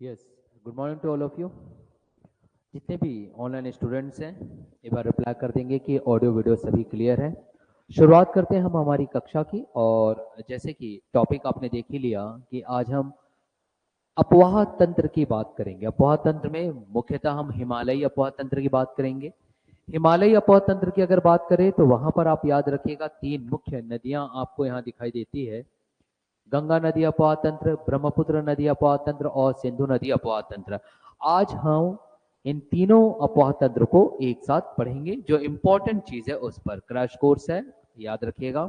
Yes, good morning to all of you. जितने भी online students हैं एक बार रिप्लाई कर देंगे कि ऑडियो वीडियो सभी क्लियर है। शुरुआत करते हैं हम हमारी कक्षा की। और जैसे कि टॉपिक आपने देख ही लिया कि आज हम अपवाह तंत्र की बात करेंगे। अपवाह तंत्र में मुख्यतः हम हिमालयी अपवाह तंत्र की बात करेंगे। हिमालयी अपवाह तंत्र की अगर बात करें तो वहां पर आप याद रखिएगा तीन मुख्य नदियां आपको यहाँ दिखाई देती है। गंगा नदी अपवाह तंत्र, ब्रह्मपुत्र नदी अपवाह तंत्र और सिंधु नदी अपवाह तंत्र। आज हम इन तीनों अपवाह तंत्र को एक साथ पढ़ेंगे। जो इंपॉर्टेंट चीज है उस पर क्रैश कोर्स है, याद रखिएगा।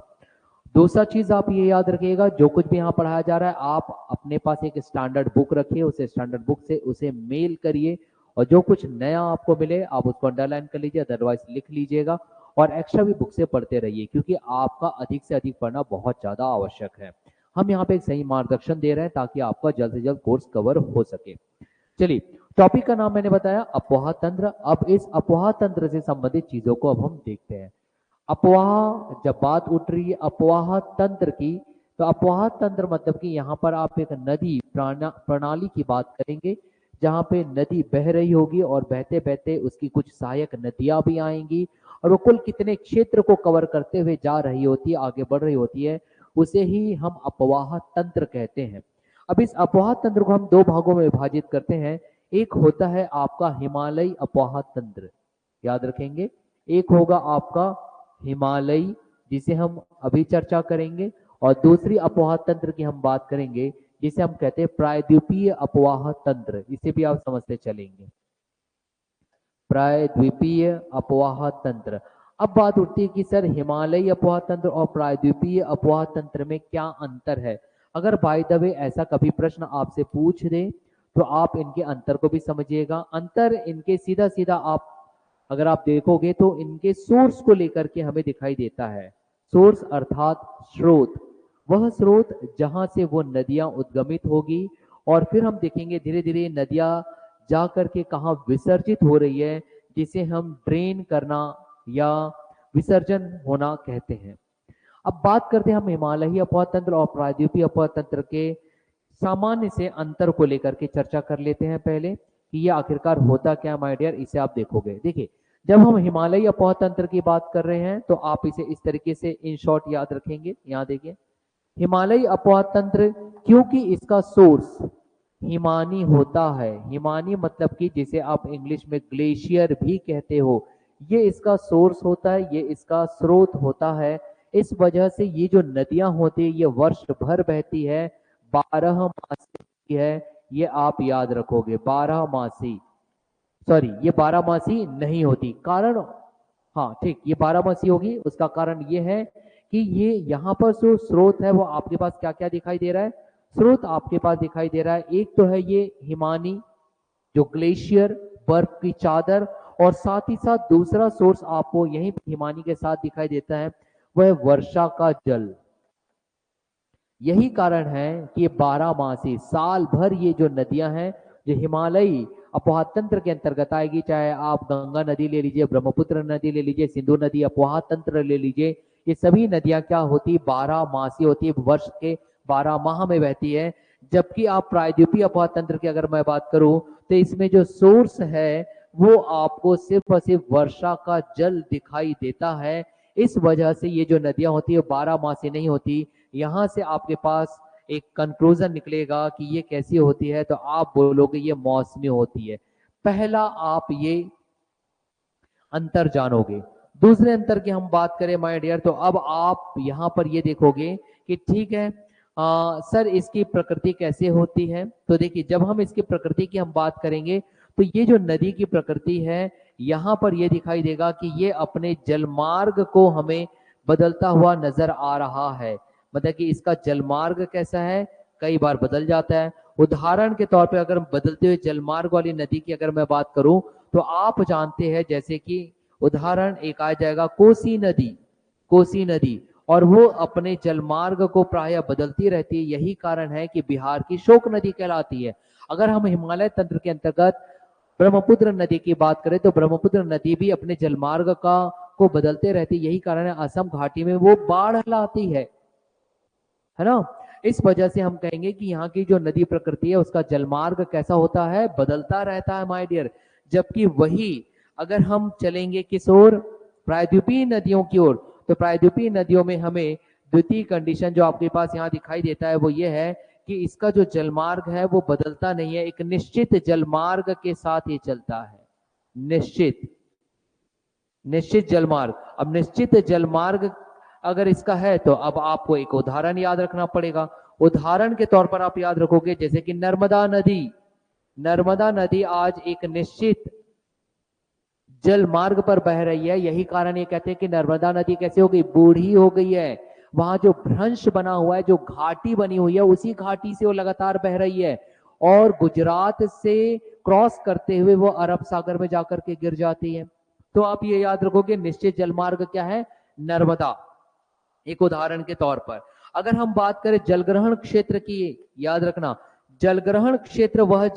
दूसरा चीज आप ये याद रखिएगा, जो कुछ भी यहाँ पढ़ाया जा रहा है आप अपने पास एक स्टैंडर्ड बुक रखिए, उसे स्टैंडर्ड बुक से उसे मेल करिए और जो कुछ नया आपको मिले आप उसको अंडरलाइन कर लीजिए, अदरवाइज लिख लीजिएगा। और एक्स्ट्रा भी बुक से पढ़ते रहिए क्योंकि आपका अधिक से अधिक पढ़ना बहुत ज्यादा आवश्यक है। हम यहाँ पे एक सही मार्गदर्शन दे रहे हैं ताकि आपका जल्द से जल्द कोर्स कवर हो सके। चलिए, टॉपिक का नाम मैंने बताया अपवाह तंत्र। अब इस अपवाह तंत्र से संबंधित चीजों को अब हम देखते हैं। अपवाह जब बात उठ रही है अपवाह तंत्र की, तो अपवाह तंत्र मतलब कि यहाँ पर आप एक नदी प्रणाली की बात करेंगे जहाँ पे नदी बह रही होगी और बहते बहते उसकी कुछ सहायक नदियां भी आएंगी और वो कुल कितने क्षेत्र को कवर करते हुए जा रही होती है, आगे बढ़ रही होती है, उसे ही हम अपवाह तंत्र कहते हैं। अब इस अपवाह तंत्र को हम दो भागों में विभाजित करते हैं। एक होता है आपका हिमालयी अपवाह तंत्र, याद रखेंगे। एक होगा आपका हिमालयी जिसे हम अभी चर्चा करेंगे, और दूसरी अपवाह तंत्र की हम बात करेंगे जिसे हम कहते हैं प्रायद्वीपीय अपवाह तंत्र। इसे भी आप समझते चलेंगे, प्रायद्वीपीय अपवाह तंत्र। अब बात उठती है कि सर हिमालयी अपवाह तंत्र और प्रायद्वीपीय अपवाह तंत्र में क्या अंतर है। अगर बाय द वे ऐसा कभी प्रश्न आपसे पूछ दे तो आप इनके अंतर को भी समझिएगा। अंतर इनके सीधा सीधा आप अगर आप देखोगे तो इनके सोर्स को लेकर के हमें दिखाई देता है। सोर्स अर्थात स्रोत, वह स्रोत जहां से वो नदियां उद्गमित होगी और फिर हम देखेंगे धीरे धीरे नदियां जा करके कहाँ विसर्जित हो रही है, जिसे हम ड्रेन करना या विसर्जन होना कहते हैं। अब बात करते हैं हम हिमालयी अपवाह तंत्र और प्रायद्वीपीय अपवाह तंत्र के सामान्य से अंतर को लेकर के चर्चा कर लेते हैं पहले कि ये आखिरकार होता क्या माय डियर। इसे आप देखोगे, देखिए जब हम हिमालयी अपवाह तंत्र की बात कर रहे हैं तो आप इसे इस तरीके से इन शॉर्ट याद रखेंगे। यहाँ देखिए हिमालयी अपवाह तंत्र, क्योंकि इसका सोर्स हिमानी होता है। हिमानी मतलब कि जिसे आप इंग्लिश में ग्लेशियर भी कहते हो, ये इसका सोर्स होता है, ये इसका स्रोत होता है। इस वजह से ये जो नदियां होती है ये वर्ष भर बहती है, 12 मासी है। ये आप याद रखोगे 12 मासी, सॉरी ये 12 मासी नहीं होती। कारण, हाँ ठीक, ये 12 मासी होगी। उसका कारण ये है कि ये यहाँ पर जो स्रोत है वो आपके पास क्या क्या दिखाई दे रहा है। स्रोत आपके पास दिखाई दे रहा है, एक तो है ये हिमानी जो ग्लेशियर, बर्फ की चादर, और साथ ही साथ दूसरा सोर्स आपको यही हिमानी के साथ दिखाई देता है, वह वर्षा का जल। यही कारण है कि 12 मासी साल भर ये जो नदियां हैं जो हिमालयी अपवाह तंत्र के अंतर्गत आएगी, चाहे आप गंगा नदी ले लीजिए, ब्रह्मपुत्र नदी ले लीजिए, सिंधु नदी अपवाह तंत्र ले लीजिए, ये सभी नदियां क्या होती 12 मासी होती है, वर्ष के 12 माह में बहती है। जबकि आप प्रायद्वीपीय अपवाह तंत्र की अगर मैं बात करूं तो इसमें जो सोर्स है वो आपको सिर्फ और सिर्फ वर्षा का जल दिखाई देता है। इस वजह से ये जो नदियां होती है 12 मासी नहीं होती। यहां से आपके पास एक कंक्लूजन निकलेगा कि ये कैसी होती है, तो आप बोलोगे ये मौसमी होती है। पहला आप ये अंतर जानोगे। दूसरे अंतर की हम बात करें माय डियर, तो अब आप यहां पर ये देखोगे कि ठीक है सर इसकी प्रकृति कैसे होती है। तो देखिए जब हम इसकी प्रकृति की हम बात करेंगे तो ये जो नदी की प्रकृति है यहां पर ये दिखाई देगा कि ये अपने जलमार्ग को हमें बदलता हुआ नजर आ रहा है। मतलब कि इसका जलमार्ग कैसा है, कई बार बदल जाता है। उदाहरण के तौर पे अगर बदलते हुए जलमार्ग वाली नदी की अगर मैं बात करूं तो आप जानते हैं जैसे कि उदाहरण एक आ जाएगा कोसी नदी। कोसी नदी, और वो अपने जलमार्ग को प्रायः बदलती रहती है। यही कारण है कि बिहार की शोक नदी कहलाती है। अगर हम हिमालय तंत्र के अंतर्गत ब्रह्मपुत्र नदी की बात करें तो ब्रह्मपुत्र नदी भी अपने जलमार्ग का को बदलते रहती है। यही कारण है असम घाटी में वो बाढ़ लाती है ना। इस वजह से हम कहेंगे कि यहाँ की जो नदी प्रकृति है उसका जलमार्ग कैसा होता है, बदलता रहता है माय डियर। जबकि वही अगर हम चलेंगे किस ओर, प्रायद्वीपीय नदियों की ओर, तो प्रायद्वीपीय नदियों में हमें द्वितीय कंडीशन जो आपके पास यहाँ दिखाई देता है वो ये है कि इसका जो जलमार्ग है वो बदलता नहीं है, एक निश्चित जलमार्ग के साथ ये चलता है। निश्चित जलमार्ग। अब निश्चित जलमार्ग अगर इसका है तो अब आपको एक उदाहरण याद रखना पड़ेगा। उदाहरण के तौर पर आप याद रखोगे जैसे कि नर्मदा नदी आज एक निश्चित जल मार्ग पर बह रही है। यही कारण ये कहते हैं कि नर्मदा नदी कैसे हो गई, बूढ़ी हो गई है। वहां जो भ्रंश बना हुआ है, जो घाटी बनी हुई है, उसी घाटी से वो लगातार बह रही है और गुजरात से क्रॉस करते हुए वो अरब सागर में जाकर के गिर जाती है। तो आप ये याद रखोगे निश्चित जलमार्ग क्या है, नर्मदा, एक उदाहरण के तौर पर। अगर हम बात करें जलग्रहण क्षेत्र की, याद रखना जलग्रहण क्षेत्र वह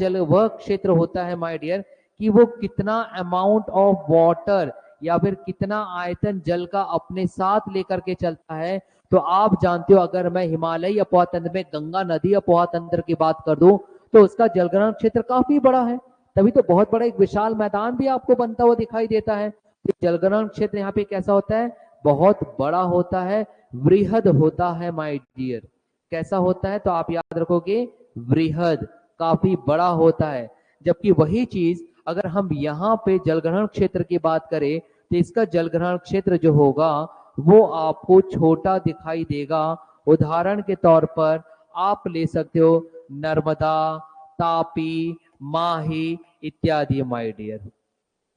क्षेत्र होता है माय डियर कि वो कितना अमाउंट ऑफ वाटर या फिर कितना आयतन जल का अपने साथ लेकर के चलता है। तो आप जानते हो अगर मैं हिमालयी अपोहतंत्र में गंगा नदी अपोहतंत्र की बात कर दूं तो उसका जलग्रहण क्षेत्र काफी बड़ा है, तभी तो बहुत बड़ा एक विशाल मैदान भी आपको बनता हुआ दिखाई देता है। जलग्रहण क्षेत्र यहाँ पे कैसा होता है, बहुत बड़ा होता है, वृहद होता है माय डियर। कैसा होता है, तो आप याद रखोगे वृहद, काफी बड़ा होता है। जबकि वही चीज अगर हम यहाँ पे जलग्रहण क्षेत्र की बात करें तो इसका जलग्रहण क्षेत्र जो होगा वो आपको छोटा दिखाई देगा। उदाहरण के तौर पर आप ले सकते हो नर्मदा, तापी, माही इत्यादि माय डियर।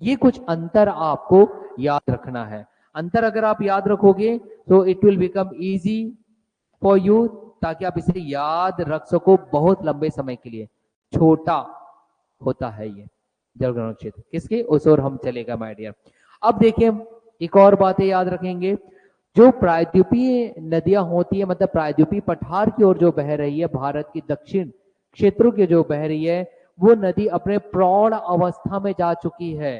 ये कुछ अंतर आपको याद रखना है। अंतर अगर आप याद रखोगे तो it will become easy for you, ताकि आप इसे याद रख सको बहुत लंबे समय के लिए। छोटा होता है ये जलग्रहण क्षेत्र, किसके, उस ओर हम चलेगा माय डियर। अब देखिए एक और बातें याद रखेंगे, जो प्रायद्वीपीय नदियां होती है, मतलब प्रायद्वीपीय पठार की ओर जो बह रही है, भारत की दक्षिण क्षेत्रों की जो बह रही है, वो नदी अपने प्रौढ़ अवस्था में जा चुकी है।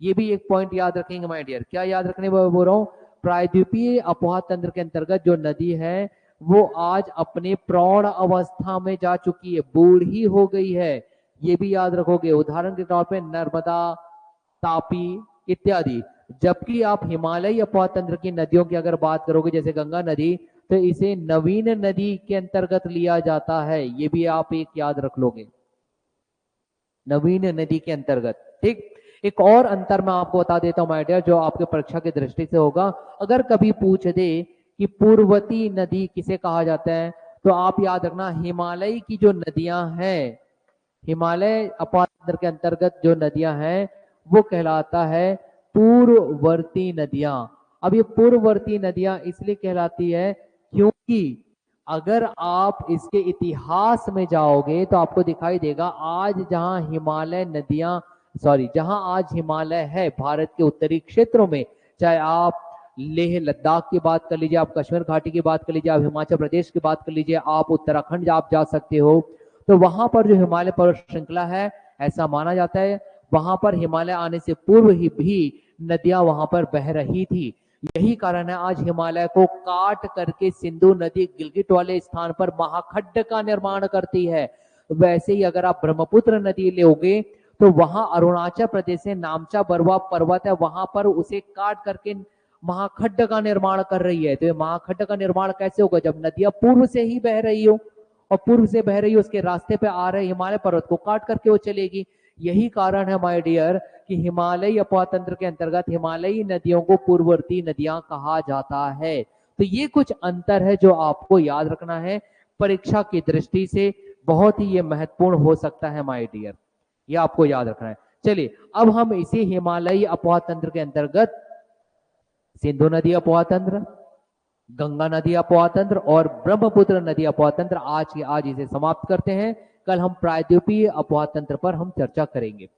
ये भी एक पॉइंट याद रखेंगे माय डियर। क्या याद रखने बोल रहा हूं, प्रायद्वीपीय अपोह तंत्र के अंतर्गत जो नदी है वो आज अपने प्रौढ़ अवस्था में जा चुकी है, बूढ़ी हो गई है। ये भी याद रखोगे। उदाहरण के तौर पे नर्मदा, तापी इत्यादि। जबकि आप हिमालयी अपोह तंत्र की नदियों की अगर बात करोगे जैसे गंगा नदी, तो इसे नवीन नदी के अंतर्गत लिया जाता है। ये भी आप एक याद रख लोगे, नवीन नदी के अंतर्गत। ठीक, एक और अंतर मैं आपको बता देता हूं माय डियर, जो आपके परीक्षा की दृष्टि से होगा। अगर कभी पूछ दे कि पूर्वती नदी किसे कहा जाता है, तो आप याद रखना हिमालय की जो नदियां हैं, हिमालय अपोह तंत्र के अंतर्गत जो नदियां हैं वो कहलाता है पूर्ववर्ती नदियां। अब ये पूर्ववर्ती नदियां इसलिए कहलाती है क्योंकि अगर आप इसके इतिहास में जाओगे तो आपको दिखाई देगा आज जहां हिमालय नदियां, जहां आज हिमालय है भारत के उत्तरी क्षेत्रों में, चाहे आप लेह लद्दाख की बात कर लीजिए, आप कश्मीर घाटी की बात कर लीजिए, आप हिमाचल प्रदेश की बात कर लीजिए, आप उत्तराखंड आप जा सकते हो, तो वहां पर जो हिमालय पर्वत श्रृंखला है, ऐसा माना जाता है वहां पर हिमालय आने से पूर्व ही भी नदियां वहां पर बह रही थी। यही कारण है आज हिमालय को काट करके सिंधु नदी गिलगिट वाले स्थान पर महाखड्ड का निर्माण करती है। वैसे ही अगर आप ब्रह्मपुत्र नदी लोगे तो वहां अरुणाचल प्रदेश से नामचा बरवा पर्वत है, वहां पर उसे काट करके महाखड्ड का निर्माण कर रही है। तो ये महाखड्ड का निर्माण कैसे होगा, जब नदियां पूर्व से ही बह रही हो, और पूर्व से बह रही हो उसके रास्ते पे आ रहे हिमालय पर्वत को काट करके वो चलेगी। यही कारण है माय डियर कि हिमालयी अपोह तंत्र के अंतर्गत हिमालयी नदियों को पूर्ववर्ती नदियां कहा जाता है। तो ये कुछ अंतर है जो आपको याद रखना है, परीक्षा की दृष्टि से बहुत ही ये महत्वपूर्ण हो सकता है माय डियर, ये आपको याद रखना है। चलिए अब हम इसी हिमालयी अपोह तंत्र के अंतर्गत सिंधु नदी अपोह तंत्र, गंगा नदी अपोह तंत्र और ब्रह्मपुत्र नदी अपोह तंत्र आज इसे समाप्त करते हैं। कल हम प्रायद्वीपीय अपोह तंत्र पर हम चर्चा करेंगे।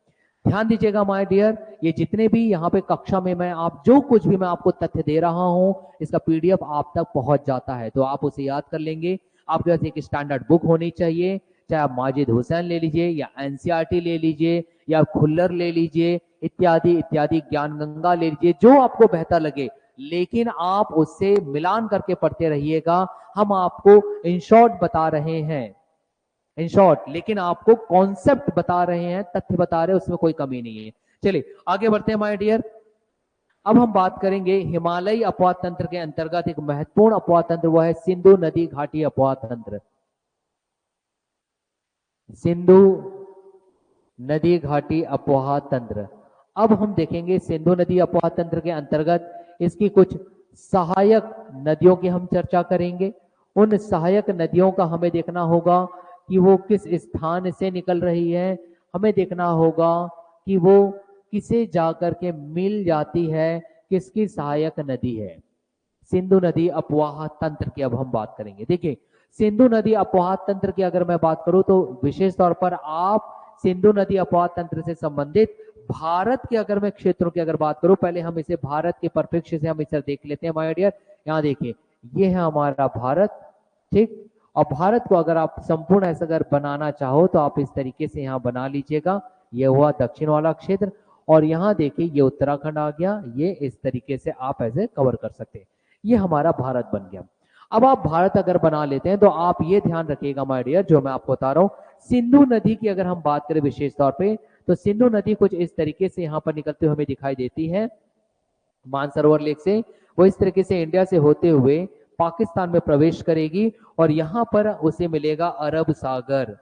ध्यान दीजिएगा माय डियर, ये जितने भी यहाँ पे कक्षा में मैं आप जो कुछ भी मैं आपको तथ्य दे रहा हूँ, इसका पीडीएफ आप तक पहुंच जाता है, तो आप उसे याद कर लेंगे। आपके पास एक स्टैंडर्ड बुक होनी चाहिए, चाहे आप माजिद हुसैन ले लीजिए या एनसीईआरटी ले लीजिए या खुल्लर ले लीजिए इत्यादि इत्यादि, ज्ञान गंगा ले लीजिए, जो आपको बेहतर लगे, लेकिन आप उससे मिलान करके पढ़ते रहिएगा। हम आपको इन शॉर्ट बता रहे हैं, इन शॉर्ट, लेकिन आपको कॉन्सेप्ट बता रहे हैं, तथ्य बता रहे हैं, उसमें कोई कमी नहीं है। चलिए आगे बढ़ते हैं माय डियर। अब हम बात करेंगे हिमालयी अपवाद तंत्र के अंतर्गत एक महत्वपूर्ण अपवाद तंत्र, वो है सिंधु नदी घाटी अपवाद तंत्र। सिंधु नदी घाटी अपवाद तंत्र। अब हम देखेंगे सिंधु नदी अपवाद तंत्र के अंतर्गत इसकी कुछ सहायक नदियों की हम चर्चा करेंगे। उन सहायक नदियों का हमें देखना होगा कि वो किस स्थान से निकल रही है, हमें देखना होगा कि वो किसे जाकर के मिल जाती है, किसकी सहायक नदी है। सिंधु नदी अपवाह तंत्र की अब हम बात करेंगे। देखिए सिंधु नदी अपवाह तंत्र की अगर मैं बात करूं तो विशेष तौर पर आप सिंधु नदी अपवाह तंत्र से संबंधित भारत के अगर मैं क्षेत्रों की अगर बात करूं, पहले हम इसे भारत के परिप्रेक्ष्य से हम इसे देख लेते हैं माय डियर। यहाँ देखिए ये है हमारा भारत, ठीक। और भारत को अगर आप संपूर्ण ऐसा अगर बनाना चाहो तो आप इस तरीके से यहाँ बना लीजिएगा। ये हुआ दक्षिण वाला क्षेत्र, और यहाँ देखिए ये उत्तराखंड आ गया, ये इस तरीके से आप ऐसे कवर कर सकते हैं। ये हमारा भारत बन गया। अब आप भारत अगर बना लेते हैं तो आप ये ध्यान रखिएगा माय डियर, जो मैं आपको बता रहा हूँ, सिंधु नदी की अगर हम बात करें विशेष तौर पे, तो सिंधु नदी कुछ इस तरीके से यहाँ पर निकलते हुए हमें दिखाई देती है मानसरोवर लेक से। वो इस तरीके से इंडिया से होते हुए पाकिस्तान में प्रवेश करेगी और यहाँ पर उसे मिलेगा अरब सागर,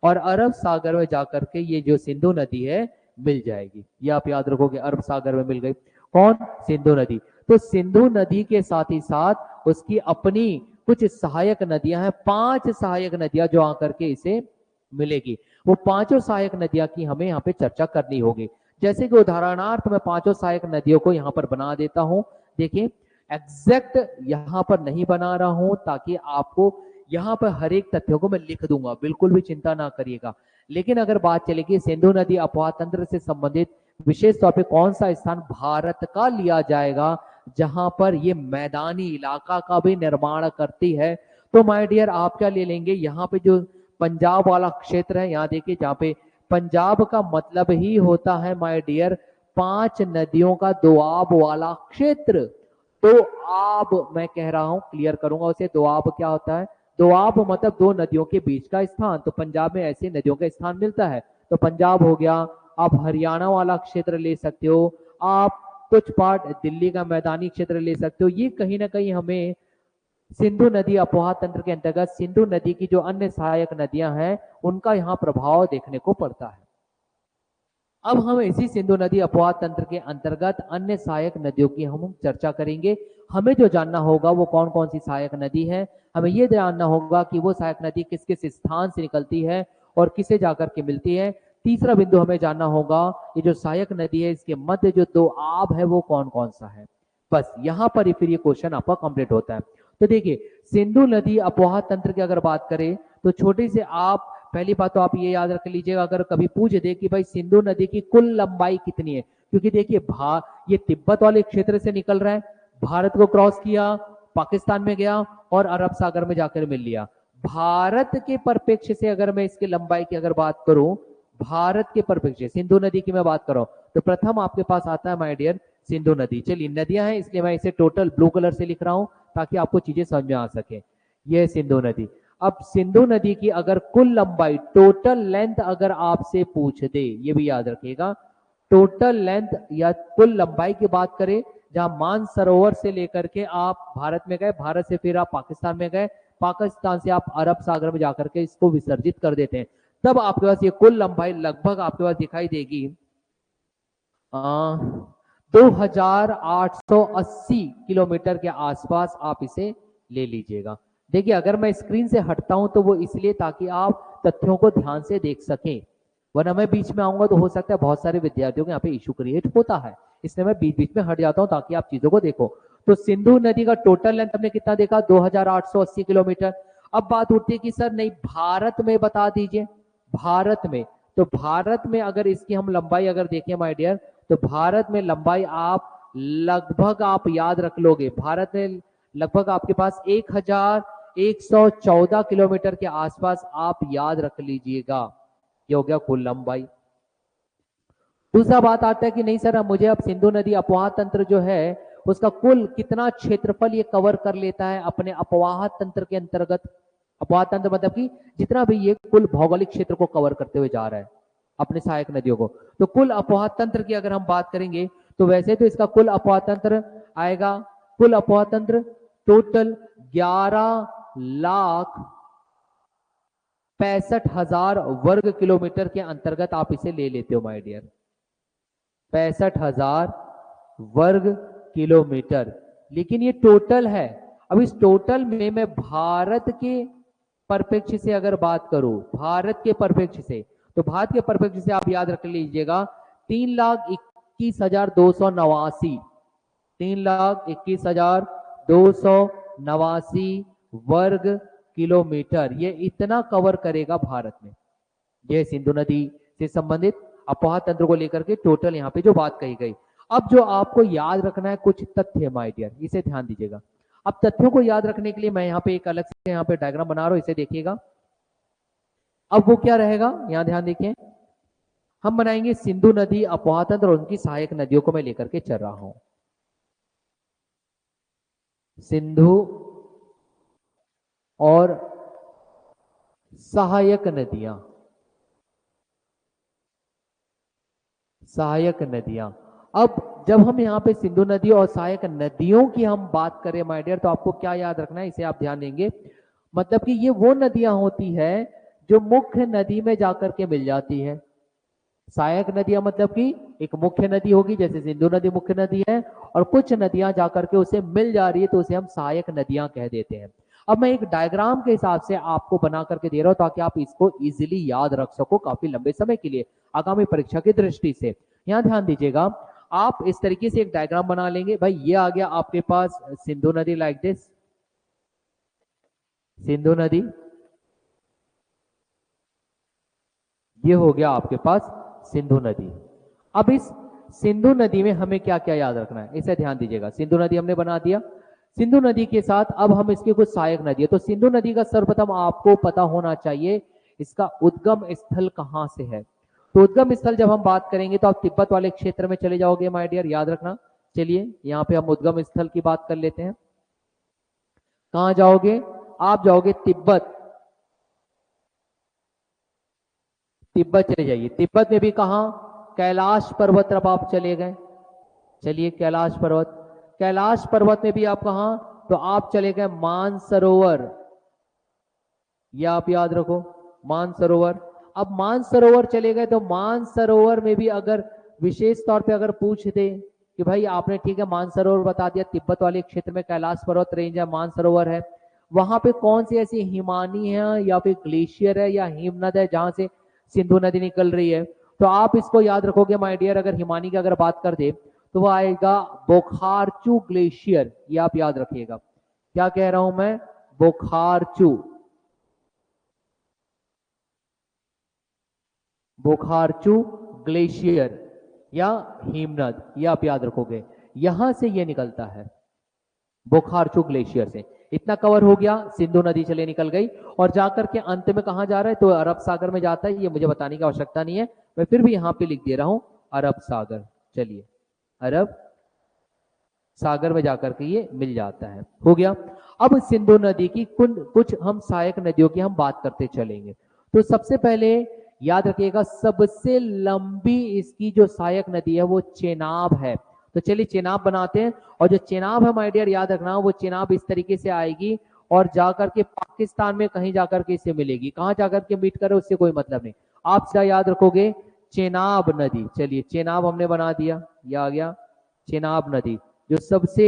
और अरब सागर में जाकर के ये जो सिंधु नदी है मिल जाएगी। ये आप याद रखोगे, अरब सागर में मिल गई कौन, सिंधु नदी। तो सिंधु नदी के साथ ही साथ उसकी अपनी कुछ सहायक नदियां हैं, 5 सहायक नदियां जो आकर के इसे मिलेगी। वो पांचों सहायक नदियां की हमें यहाँ पे चर्चा करनी होगी। जैसे कि उदाहरणार्थ मैं 5 सहायक नदियों को यहाँ पर बना देता हूँ। देखिए एग्जैक्ट यहाँ पर नहीं बना रहा हूं ताकि आपको यहाँ पर हर एक तथ्यों को मैं लिख दूंगा, बिल्कुल भी चिंता ना करिएगा। लेकिन अगर बात चलेगी सिंधु नदी अपवाद तंत्र से संबंधित विशेष तौर पे कौन सा स्थान भारत का लिया जाएगा जहां पर ये मैदानी इलाका का भी निर्माण करती है, तो माय डियर आप क्या ले लेंगे, यहाँ पे जो पंजाब वाला क्षेत्र है, यहाँ देखिए जहाँ पे पंजाब का मतलब ही होता है माय डियर 5 नदियों का दोआब वाला क्षेत्र। तो आब मैं कह रहा हूं, क्लियर करूंगा उसे, दोआब क्या होता है, दोआब मतलब 2 नदियों के बीच का स्थान। तो पंजाब में ऐसी नदियों का स्थान मिलता है, तो पंजाब हो गया। आप हरियाणा वाला क्षेत्र ले सकते हो, आप कुछ पार्ट दिल्ली का मैदानी क्षेत्र ले सकते हो। ये कहीं ना कहीं हमें सिंधु नदी अपवाद तंत्र के अंतर्गत सिंधु नदी की जो अन्य सहायक नदियां हैं उनका यहाँ प्रभाव देखने को पड़ता है। अब हम इसी सिंधु नदी अपवाद तंत्र के अंतर्गत अन्य सहायक नदियों की हम चर्चा करेंगे। हमें जो जानना होगा वो कौन कौन सी सहायक नदी है, हमें ये जानना होगा कि वो सहायक नदी किस किस स्थान से निकलती है और किसे जाकर के मिलती है। तीसरा बिंदु हमें जानना होगा ये जो सहायक नदी है इसके मध्य जो 2 आब है वो कौन कौन सा है। बस यहाँ पर ही फिर ये क्वेश्चन आपका कंप्लीट होता है। तो देखिए सिंधु नदी अपवाद तंत्र की अगर बात करें तो छोटे से आप पहली बात तो आप ये याद रख लीजिएगा, अगर कभी पूछ दे कि भाई सिंधु नदी की कुल लंबाई कितनी है, क्योंकि देखिए ये तिब्बत वाले क्षेत्र से निकल रहा है, भारत को क्रॉस किया, पाकिस्तान में गया और अरब सागर में जाकर मिल लिया। भारत के परिप्रेक्ष्य से अगर मैं इसकी लंबाई की अगर बात करूं, भारत के परिप्रेक्ष्य सिंधु नदी की मैं बात कर रहा हूं, तो प्रथम आपके पास आता है माय डियर सिंधु नदी। चलिए नदियां हैं इसलिए मैं इसे टोटल ब्लू कलर से लिख रहा हूं ताकि आपको चीजें समझ में आ सके। यह है सिंधु नदी। अब सिंधु नदी की अगर कुल लंबाई टोटल लेंथ अगर आपसे पूछ दे, ये भी याद रखिएगा, टोटल लेंथ या कुल लंबाई की बात करें, जहां मानसरोवर से लेकर के आप भारत में गए, भारत से फिर आप पाकिस्तान में गए, पाकिस्तान से आप अरब सागर में जाकर के इसको विसर्जित कर देते हैं, तब आपके पास ये कुल लंबाई लगभग आपके पास दिखाई देगी 2880 किलोमीटर के आसपास आप इसे ले लीजिएगा। देखिए अगर मैं स्क्रीन से हटता हूं तो वो इसलिए ताकि आप तथ्यों को ध्यान से देख सकें, वरना मैं बीच में आऊंगा तो हो सकता है बहुत सारे विद्यार्थियों के यहाँ पे इशू क्रिएट होता है, इसलिए मैं बीच बीच में हट जाता हूं ताकि आप चीजों को देखो। तो सिंधु नदी का टोटल लेंथ हमने कितना देखा, 2880 किलोमीटर। अब बात उठती है कि सर नहीं भारत में बता दीजिए, भारत में, तो भारत में अगर इसकी हम लंबाई अगर देखें माय डियर, तो भारत में लंबाई आप लगभग आप याद रख लोगे, भारत में लगभग आपके पास 1114 किलोमीटर के आसपास आप याद रख लीजिएगा, ये हो गया कुल लंबाई। दूसरा बात आता है कि नहीं सर मुझे अब सिंधु नदी अपवाद तंत्र जो है उसका कुल कितना क्षेत्रफल ये कवर कर लेता है अपने अपवाह तंत्र के अंतर्गत। अपवाह तंत्र मतलब कि जितना भी ये कुल भौगोलिक क्षेत्र को कवर करते हुए जा रहा है अपने सहायक नदियों को। तो कुल अपवाह तंत्र की अगर हम बात करेंगे तो वैसे तो इसका कुल अपवाह तंत्र आएगा, कुल अपवाह तंत्र टोटल 11,65,000 वर्ग किलोमीटर के अंतर्गत आप इसे ले लेते हो माय डियर, 65,000 वर्ग किलोमीटर। लेकिन ये टोटल है। अब इस टोटल में मैं भारत के परिप्रेक्ष्य से अगर बात करूं, भारत के परिप्रेक्ष्य से, तो भारत के परिप्रेक्ष्य से आप याद रख लीजिएगा 3,21,289, 3,21,289 वर्ग किलोमीटर ये इतना कवर करेगा भारत में। यह सिंधु नदी से संबंधित अपवाह तंत्र को लेकर के टोटल यहाँ पे जो बात कही गई। अब जो आपको याद रखना है कुछ तथ्य माय डियर, इसे ध्यान दीजिएगा। अब तथ्यों को याद रखने के लिए मैं यहाँ पे एक अलग से यहाँ पे डायग्राम बना रहा हूं, इसे देखिएगा। अब वो क्या रहेगा, यहाँ ध्यान देखिए, हम बनाएंगे सिंधु नदी अपवाह तंत्र और उनकी सहायक नदियों को मैं लेकर के चल रहा हूं। सिंधु और सहायक नदियां, सहायक नदियां। अब जब हम यहाँ पे सिंधु नदी और सहायक नदियों की हम बात करें माय डियर, तो आपको क्या याद रखना है, इसे आप ध्यान देंगे। मतलब कि ये वो नदियां होती है जो मुख्य नदी में जाकर के मिल जाती है। सहायक नदियां मतलब कि एक मुख्य नदी होगी, जैसे सिंधु नदी मुख्य नदी है, और कुछ नदियां जाकर के उसे मिल जा रही है तो उसे हम सहायक नदियां कह देते हैं। अब मैं एक डायग्राम के हिसाब से आपको बना करके दे रहा हूं ताकि आप इसको इजीली याद रख सको काफी लंबे समय के लिए आगामी परीक्षा की दृष्टि से। यहां ध्यान दीजिएगा, आप इस तरीके से एक डायग्राम बना लेंगे। भाई ये आ गया आपके पास सिंधु नदी लाइक दिस, सिंधु नदी, ये हो गया आपके पास सिंधु नदी। अब इस सिंधु नदी में हमें क्या क्या याद रखना है, इसे ध्यान दीजिएगा। सिंधु नदी हमने बना दिया, सिंधु नदी के साथ अब हम इसके कुछ सहायक नदी है। तो सिंधु नदी का सर्वप्रथम आपको पता होना चाहिए इसका उद्गम स्थल कहां से है। तो उद्गम स्थल जब हम बात करेंगे तो आप तिब्बत वाले क्षेत्र में चले जाओगे माय डियर, याद रखना। चलिए यहाँ पे हम उद्गम स्थल की बात कर लेते हैं। कहां जाओगे, आप जाओगे तिब्बत, तिब्बत चले जाइए। तिब्बत में भी कहा, कैलाश पर्वत तरफ आप चले गए। चलिए कैलाश पर्वत, कैलाश पर्वत में भी आप कहा, तो आप चले गए मानसरोवर, यह आप याद रखो मानसरोवर। अब मानसरोवर चले गए तो मानसरोवर में भी अगर विशेष तौर पे अगर पूछ दे कि भाई आपने ठीक है मानसरोवर बता दिया, तिब्बत वाले क्षेत्र में कैलाश पर्वत रेंज है, मानसरोवर है, वहां पे कौन सी ऐसी हिमानी है या फिर ग्लेशियर है या हिमनद है जहां से सिंधु नदी निकल रही है। तो आप इसको याद रखोगे माय डियर, अगर हिमानी की अगर बात कर दे तो वो आएगा बोखारचू ग्लेशियर, ये आप याद रखिएगा। क्या कह रहा हूं मैं, बोखारचू, बोखारचू ग्लेशियर या हिमनद, ये आप याद रखोगे। यहां से ये निकलता है बोखारचू ग्लेशियर से। इतना कवर हो गया, सिंधु नदी चले निकल गई और जाकर के अंत में कहां जा रहा है, तो अरब सागर में जाता है। ये मुझे बताने की आवश्यकता नहीं है, मैं फिर भी यहां पे लिख दे रहा हूं अरब सागर। चलिए अरब सागर में जाकर के ये मिल जाता है, हो गया। अब सिंधु नदी की कुछ हम सहायक नदियों की हम बात करते चलेंगे। तो सबसे पहले याद रखिएगा, सबसे लंबी इसकी जो सहायक नदी है वो चेनाब है। तो चलिए चेनाब बनाते हैं, और जो चेनाब है माय डियर याद रखना, वो चेनाब इस तरीके से आएगी और जाकर के पाकिस्तान में कहीं जाकर के इसे मिलेगी। कहां जाकर के मीट करे उससे कोई मतलब नहीं, आप सीधा याद रखोगे चेनाब नदी। चलिए चेनाब हमने बना दिया, यह आ गया चेनाब नदी, जो सबसे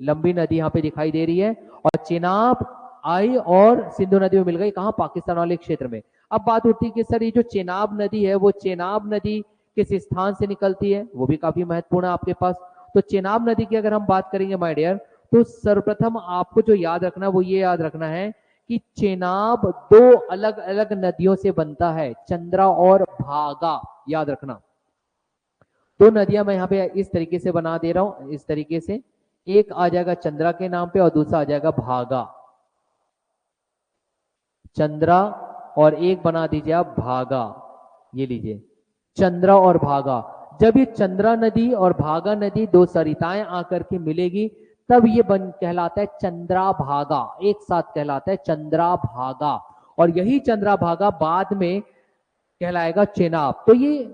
लंबी नदी यहाँ पे दिखाई दे रही है। और चेनाब आई और सिंधु नदी में मिल गई, कहां, पाकिस्तान वाले क्षेत्र में। अब बात उठती है कि सर ये जो चेनाब नदी है वो चेनाब नदी किस स्थान से निकलती है, वो भी काफी महत्वपूर्ण है आपके पास। तो चेनाब नदी की अगर हम बात करेंगे माय डियर, तो सर्वप्रथम आपको जो याद रखना है वो ये याद रखना है कि चेनाब दो अलग अलग नदियों से बनता है, चंद्रा और भागा, याद रखना। दो नदियां मैं यहाँ पे इस तरीके से बना दे रहा हूं, इस तरीके से, एक आ जाएगा चंद्रा के नाम पे और दूसरा आ जाएगा भागा, चंद्रा और एक बना दीजिए आप भागा। ये लीजिए चंद्रा और भागा, जब ये चंद्रा नदी और भागा नदी दो सरिताएं आकर के मिलेगी तब ये बन कहलाता है चंद्रा भागा, एक साथ कहलाता है चंद्रा भागा। और यही चंद्रा भागा बाद में कहलाएगा चेनाब। तो ये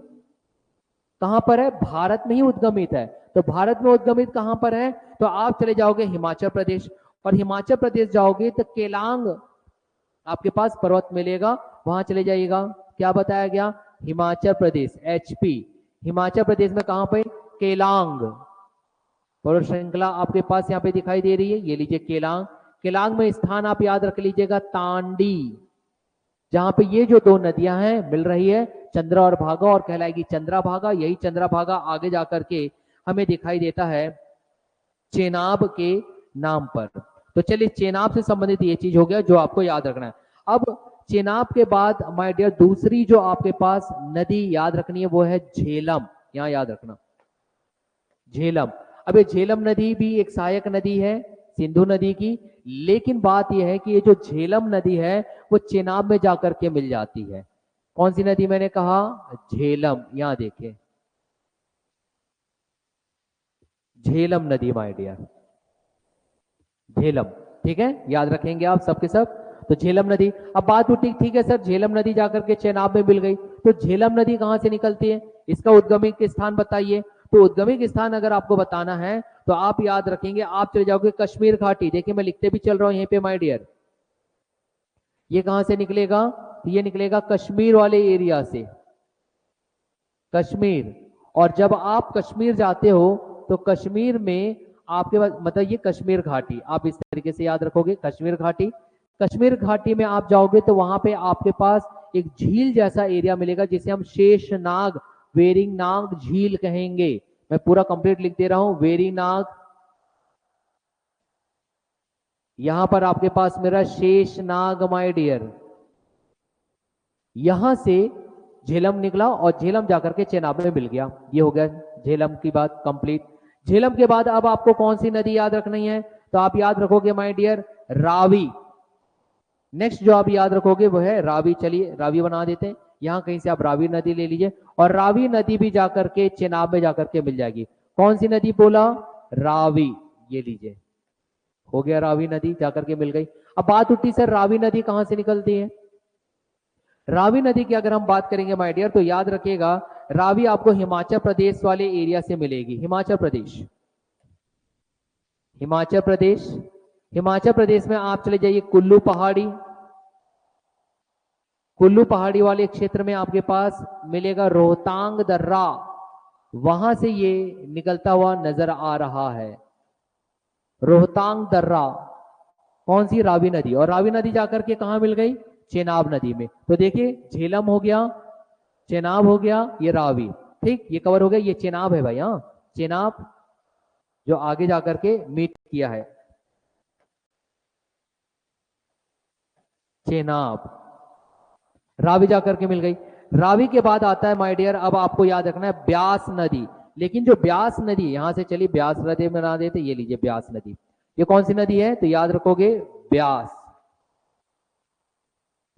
कहां पर है? भारत में ही उद्गमित है। तो भारत में उद्गमित कहां पर है? तो आप चले जाओगे हिमाचल प्रदेश, और हिमाचल प्रदेश जाओगे तो केलांग आपके पास पर्वत मिलेगा, वहां चले जाइएगा। क्या बताया गया? हिमाचल प्रदेश, HP। हिमाचल प्रदेश में कहां पे? केलांग पर्वत श्रृंखला आपके पास यहां पे दिखाई दे रही है, ये लीजिए केलांग। केलांग में स्थान आप याद रख लीजिएगा तांडी, जहां पे ये जो दो नदियां हैं मिल रही है, चंद्रा और भागा, और कहलाएगी चंद्रा भागा। यही चंद्रा भागा आगे जाकर के हमें दिखाई देता है चेनाब के नाम पर। तो चलिए, चेनाब से संबंधित ये चीज हो गया जो आपको याद रखना है। अब चेनाब के बाद माय डियर दूसरी जो आपके पास नदी याद रखनी है वो है झेलम। यहां याद रखना झेलम। अब ये झेलम नदी भी एक सहायक नदी है सिंधु नदी की, लेकिन बात यह है कि ये जो झेलम नदी है वो चेनाब में जाकर के मिल जाती है। कौन सी नदी मैंने कहा? झेलम। यहां देखिए झेलम नदी माय डियर, झेलम। ठीक है, याद रखेंगे आप सबके सब। तो झेलम नदी। अब बात उठी, ठीक है सर झेलम नदी जाकर के चेनाब में मिल गई, तो झेलम नदी कहां से निकलती है? इसका उद्गमिक स्थान बताइए। तो उद्गमिक स्थान अगर आपको बताना है तो आप याद रखेंगे, आप चले जाओगे कश्मीर घाटी। देखिए मैं लिखते भी चल रहा हूं यहीं पे माय डियर। ये कहां से निकलेगा? तो ये निकलेगा कश्मीर वाले एरिया से, कश्मीर। और जब आप कश्मीर जाते हो तो कश्मीर में आपके पास मतलब ये कश्मीर घाटी, आप इस तरीके से याद रखोगे कश्मीर घाटी। कश्मीर घाटी में आप जाओगे तो वहां पे आपके पास एक झील जैसा एरिया मिलेगा जिसे हम शेषनाग वेरिंगनाग झील कहेंगे। मैं पूरा कंप्लीट लिख दे रहा हूं, वेरिंगनाग। यहां पर आपके पास मेरा शेषनाग माय डियर। यहां से झेलम निकला और झेलम जाकर के चेनाब में मिल गया। ये हो गया झेलम की बात कंप्लीट। झेलम के बाद अब आपको कौन सी नदी याद रखनी है? तो आप याद रखोगे माय डियर रावी। नेक्स्ट जो आप याद रखोगे वो है रावी। चलिए रावी बना देते हैं, यहां कहीं से आप रावी नदी ले लीजिए, और रावी नदी भी जाकर के चेनाब में जाकर के मिल जाएगी। कौन सी नदी बोला? रावी। ये लीजिए हो गया, रावी नदी जाकर के मिल गई। अब बात उठी सर रावी नदी कहां से निकलती है? रावी नदी की अगर हम बात करेंगे माय डियर तो याद रखिएगा रावी आपको हिमाचल प्रदेश वाले एरिया से मिलेगी। हिमाचल प्रदेश, हिमाचल प्रदेश। हिमाचल प्रदेश में आप चले जाइए कुल्लू पहाड़ी। कुल्लू पहाड़ी वाले क्षेत्र में आपके पास मिलेगा रोहतांग दर्रा, वहां से ये निकलता हुआ नजर आ रहा है रोहतांग दर्रा। कौन सी? रावी नदी। और रावी नदी जाकर के कहां मिल गई? चेनाब नदी में। तो देखिए झेलम हो गया, चेनाब हो गया, ये रावी। ठीक, ये कवर हो गया। ये चेनाब है भाई, हाँ चेनाब जो आगे जाकर के मीट किया है, चेनाब। रावी जाकर के मिल गई। रावी के बाद आता है माय डियर, अब आपको याद रखना है ब्यास नदी। लेकिन जो ब्यास नदी, यहां से चलिए ब्यास नदी बना देते, ये लीजिए ब्यास नदी। ये कौन सी नदी है? तो याद रखोगे ब्यास,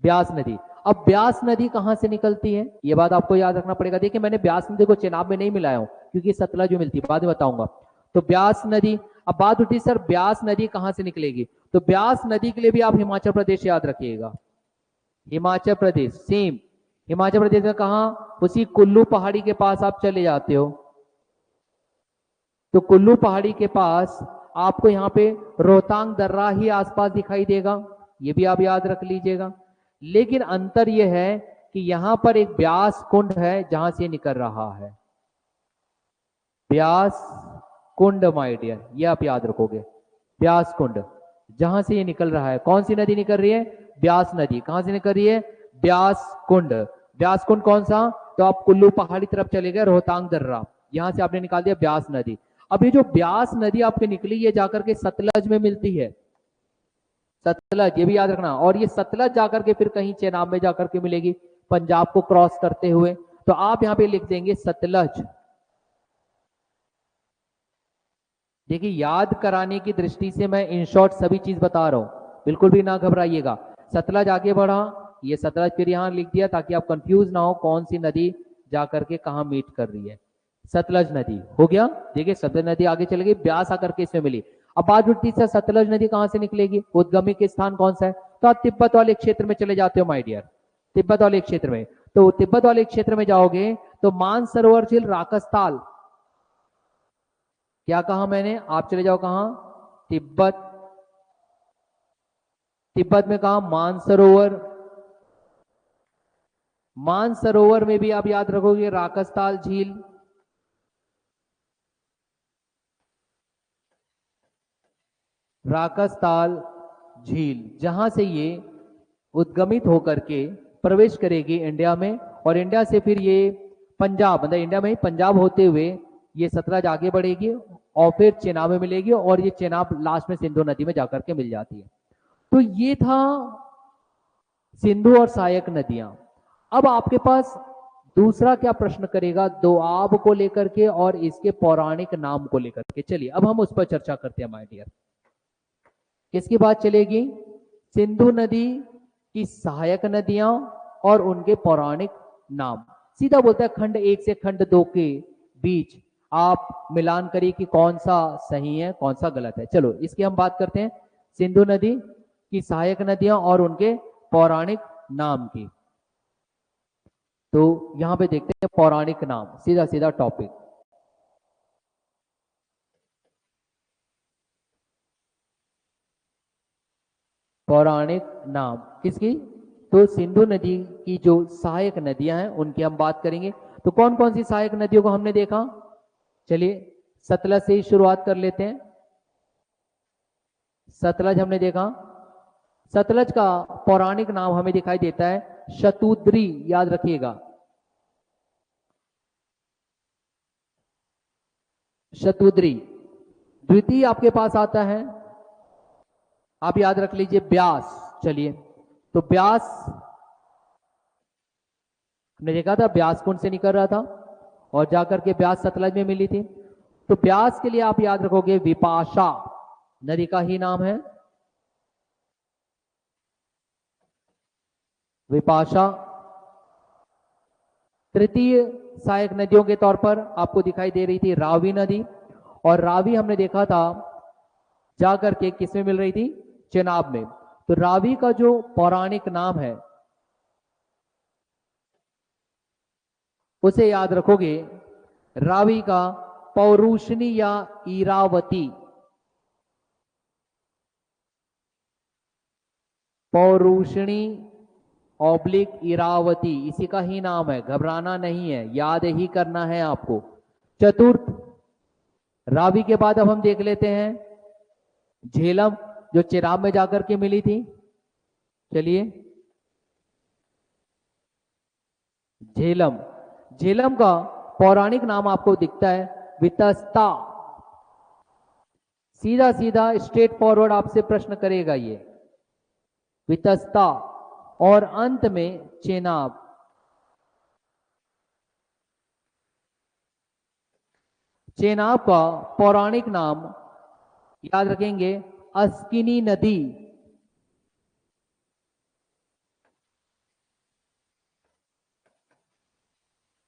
ब्यास नदी। अब ब्यास नदी कहां से निकलती है ये बात आपको याद रखना पड़ेगा। देखिए मैंने ब्यास नदी को चेनाब में नहीं मिलाया हूं क्योंकि सतलज जो मिलती है, बाद में बताऊंगा। तो ब्यास नदी। अब बात उठी सर ब्यास नदी कहां से निकलेगी? तो ब्यास नदी के लिए भी आप हिमाचल प्रदेश याद रखिएगा, हिमाचल प्रदेश सेम। हिमाचल प्रदेश में कहा? उसी कुल्लू पहाड़ी के पास आप चले जाते हो, तो कुल्लू पहाड़ी के पास आपको यहाँ पे रोहतांग दर्रा ही आसपास दिखाई देगा, ये भी आप याद रख लीजिएगा। लेकिन अंतर यह है कि यहां पर एक ब्यास कुंड है जहां से निकल रहा है, ब्यास कुंड माय डियर, ये आप याद रखोगे ब्यास कुंड, जहां से ये निकल रहा है। कौन सी नदी निकल रही है? ब्यास नदी। कहां से निकल रही है? ब्यास कुंड। ब्यास कुंड कौन सा? तो आप कुल्लू पहाड़ी तरफ चले गए, रोहतांग दर्रा, यहां से आपने निकाल दिया ब्यास नदी। अब ये जो ब्यास नदी आपके निकली, ये जाकर के सतलज में मिलती है, सतलज, ये भी याद रखना। और ये सतलज जाकर के फिर कहीं चेनाब में जाकर के मिलेगी, पंजाब को क्रॉस करते हुए। तो आप यहां पे लिख देंगे सतलज। देखिए याद कराने की दृष्टि से मैं इन शॉर्ट सभी चीज बता रहा हूं, बिल्कुल भी ना घबराइएगा। सतलज आगे बढ़ा, ये सतलज फिर यहां लिख दिया ताकि आप कंफ्यूज ना हो कौन सी नदी जाकर के कहां मीट कर रही है। सतलज नदी हो गया। देखिए सतलज नदी आगे चली गई, ब्यास आकर के इसमें मिली। अब बात उठती है सतलज नदी कहां से निकलेगी, उद्गमी के स्थान कौन सा है, तो आप तिब्बत वाले क्षेत्र में चले जाते हो माय डियर, तिब्बत वाले क्षेत्र में। तो तिब्बत वाले क्षेत्र में जाओगे तो मानसरोवर झील राकसताल, क्या कहा मैंने, आप चले जाओ कहां, तिब्बत, तिब्बत में कहा मानसरोवर, मानसरोवर में भी आप याद रखोगे राकसताल झील, राकसताल झील, जहां से ये उद्गमित होकर के प्रवेश करेगी इंडिया में, और इंडिया से फिर ये पंजाब, मतलब इंडिया में ही पंजाब होते हुए ये सतलज आगे बढ़ेगी और फिर चेनाब में मिलेगी, और ये चेनाब लास्ट में सिंधु नदी में जाकर के मिल जाती है। तो ये था सिंधु और सहायक नदियां। अब आपके पास दूसरा क्या प्रश्न करेगा, दोआब को लेकर के और इसके पौराणिक नाम को लेकर के। चलिए अब हम उस पर चर्चा करते हैं माय डियर। किसकी बात चलेगी, सिंधु नदी की सहायक नदियां और उनके पौराणिक नाम। सीधा बोलता है खंड 1 से खंड 2 के बीच आप मिलान करिए कि कौन सा सही है कौन सा गलत है। चलो इसकी हम बात करते हैं, सिंधु नदी की सहायक नदियां और उनके पौराणिक नाम की। तो यहां पे देखते हैं पौराणिक नाम, सीधा सीधा टॉपिक। पौराणिक नाम किसकी, तो सिंधु नदी की जो सहायक नदियां हैं उनकी हम बात करेंगे। तो कौन कौन सी सहायक नदियों को हमने देखा, चलिए सतलज से ही शुरुआत कर लेते हैं। सतलज हमने देखा, सतलज का पौराणिक नाम हमें दिखाई देता है शतुद्री, याद रखिएगा शतुद्री। द्वितीय आपके पास आता है, आप याद रख लीजिए ब्यास। चलिए तो ब्यास हमने देखा था, ब्यास कुंड से निकल रहा था और जाकर के ब्यास सतलज में मिली थी। तो ब्यास के लिए आप याद रखोगे विपाशा नदी का ही नाम है, विपाशा। तृतीय सहायक नदियों के तौर पर आपको दिखाई दे रही थी रावी नदी, और रावी हमने देखा था जाकर के किसमें मिल रही थी, चेनाब में। तो रावी का जो पौराणिक नाम है उसे याद रखोगे, रावी का पौरुषणी या इरावती, पौरुषणी ऑब्लिक इरावती, इसी का ही नाम है, घबराना नहीं है, याद ही करना है आपको। चतुर्थ रावी के बाद अब हम देख लेते हैं झेलम, जो चेनाब में जाकर के मिली थी। चलिए झेलम, झेलम का पौराणिक नाम आपको दिखता है वितस्ता। सीधा सीधा स्ट्रेट फॉरवर्ड आपसे प्रश्न करेगा ये, वितस्ता, और अंत में चेनाब। चेनाब का पौराणिक नाम याद रखेंगे अस्किनी नदी,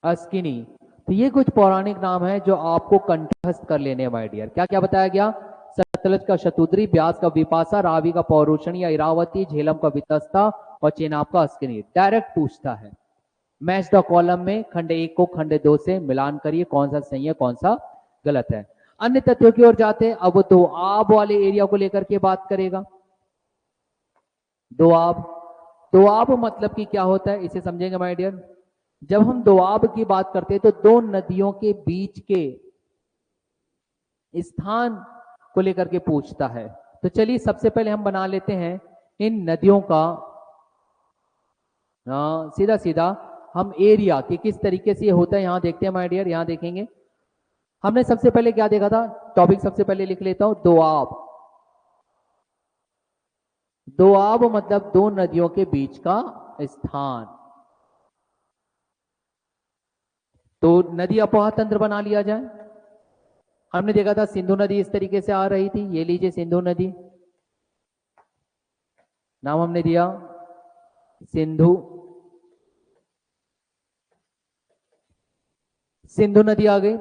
अस्किनी। तो ये कुछ पौराणिक नाम है जो आपको कंठस्थ कर लेने माय डियर। क्या क्या बताया गया, सतलज का शतुद्री, ब्यास का विपासा, रावी का पौरुषण या इरावती, झेलम का वितस्ता और चेनाब का अस्किनी। डायरेक्ट पूछता है मैच द कॉलम में खंड 1 को खंड 2 से मिलान करिए, कौन सा सही है कौन सा गलत है। अन्य तथ्यों की ओर जाते हैं, अब दोआब वाले एरिया को लेकर के बात करेगा। दोआब, दोआब मतलब कि क्या होता है इसे समझेंगे माय डियर। जब हम दोआब की बात करते हैं तो दो नदियों के बीच के स्थान को लेकर के पूछता है। तो चलिए सबसे पहले हम बना लेते हैं इन नदियों का सीधा सीधा हम एरिया कि किस तरीके से ये होता है, यहां देखते हैं माय डियर, यहां देखेंगे। हमने सबसे पहले क्या देखा था, टॉपिक सबसे पहले लिख लेता हूं, दोआब। दोआब मतलब दो नदियों के बीच का स्थान। तो नदी अपोहा तंत्र बना लिया जाए। हमने देखा था सिंधु नदी इस तरीके से आ रही थी, ये लीजिए सिंधु नदी, नाम हमने दिया सिंधु। सिंधु नदी आ गई।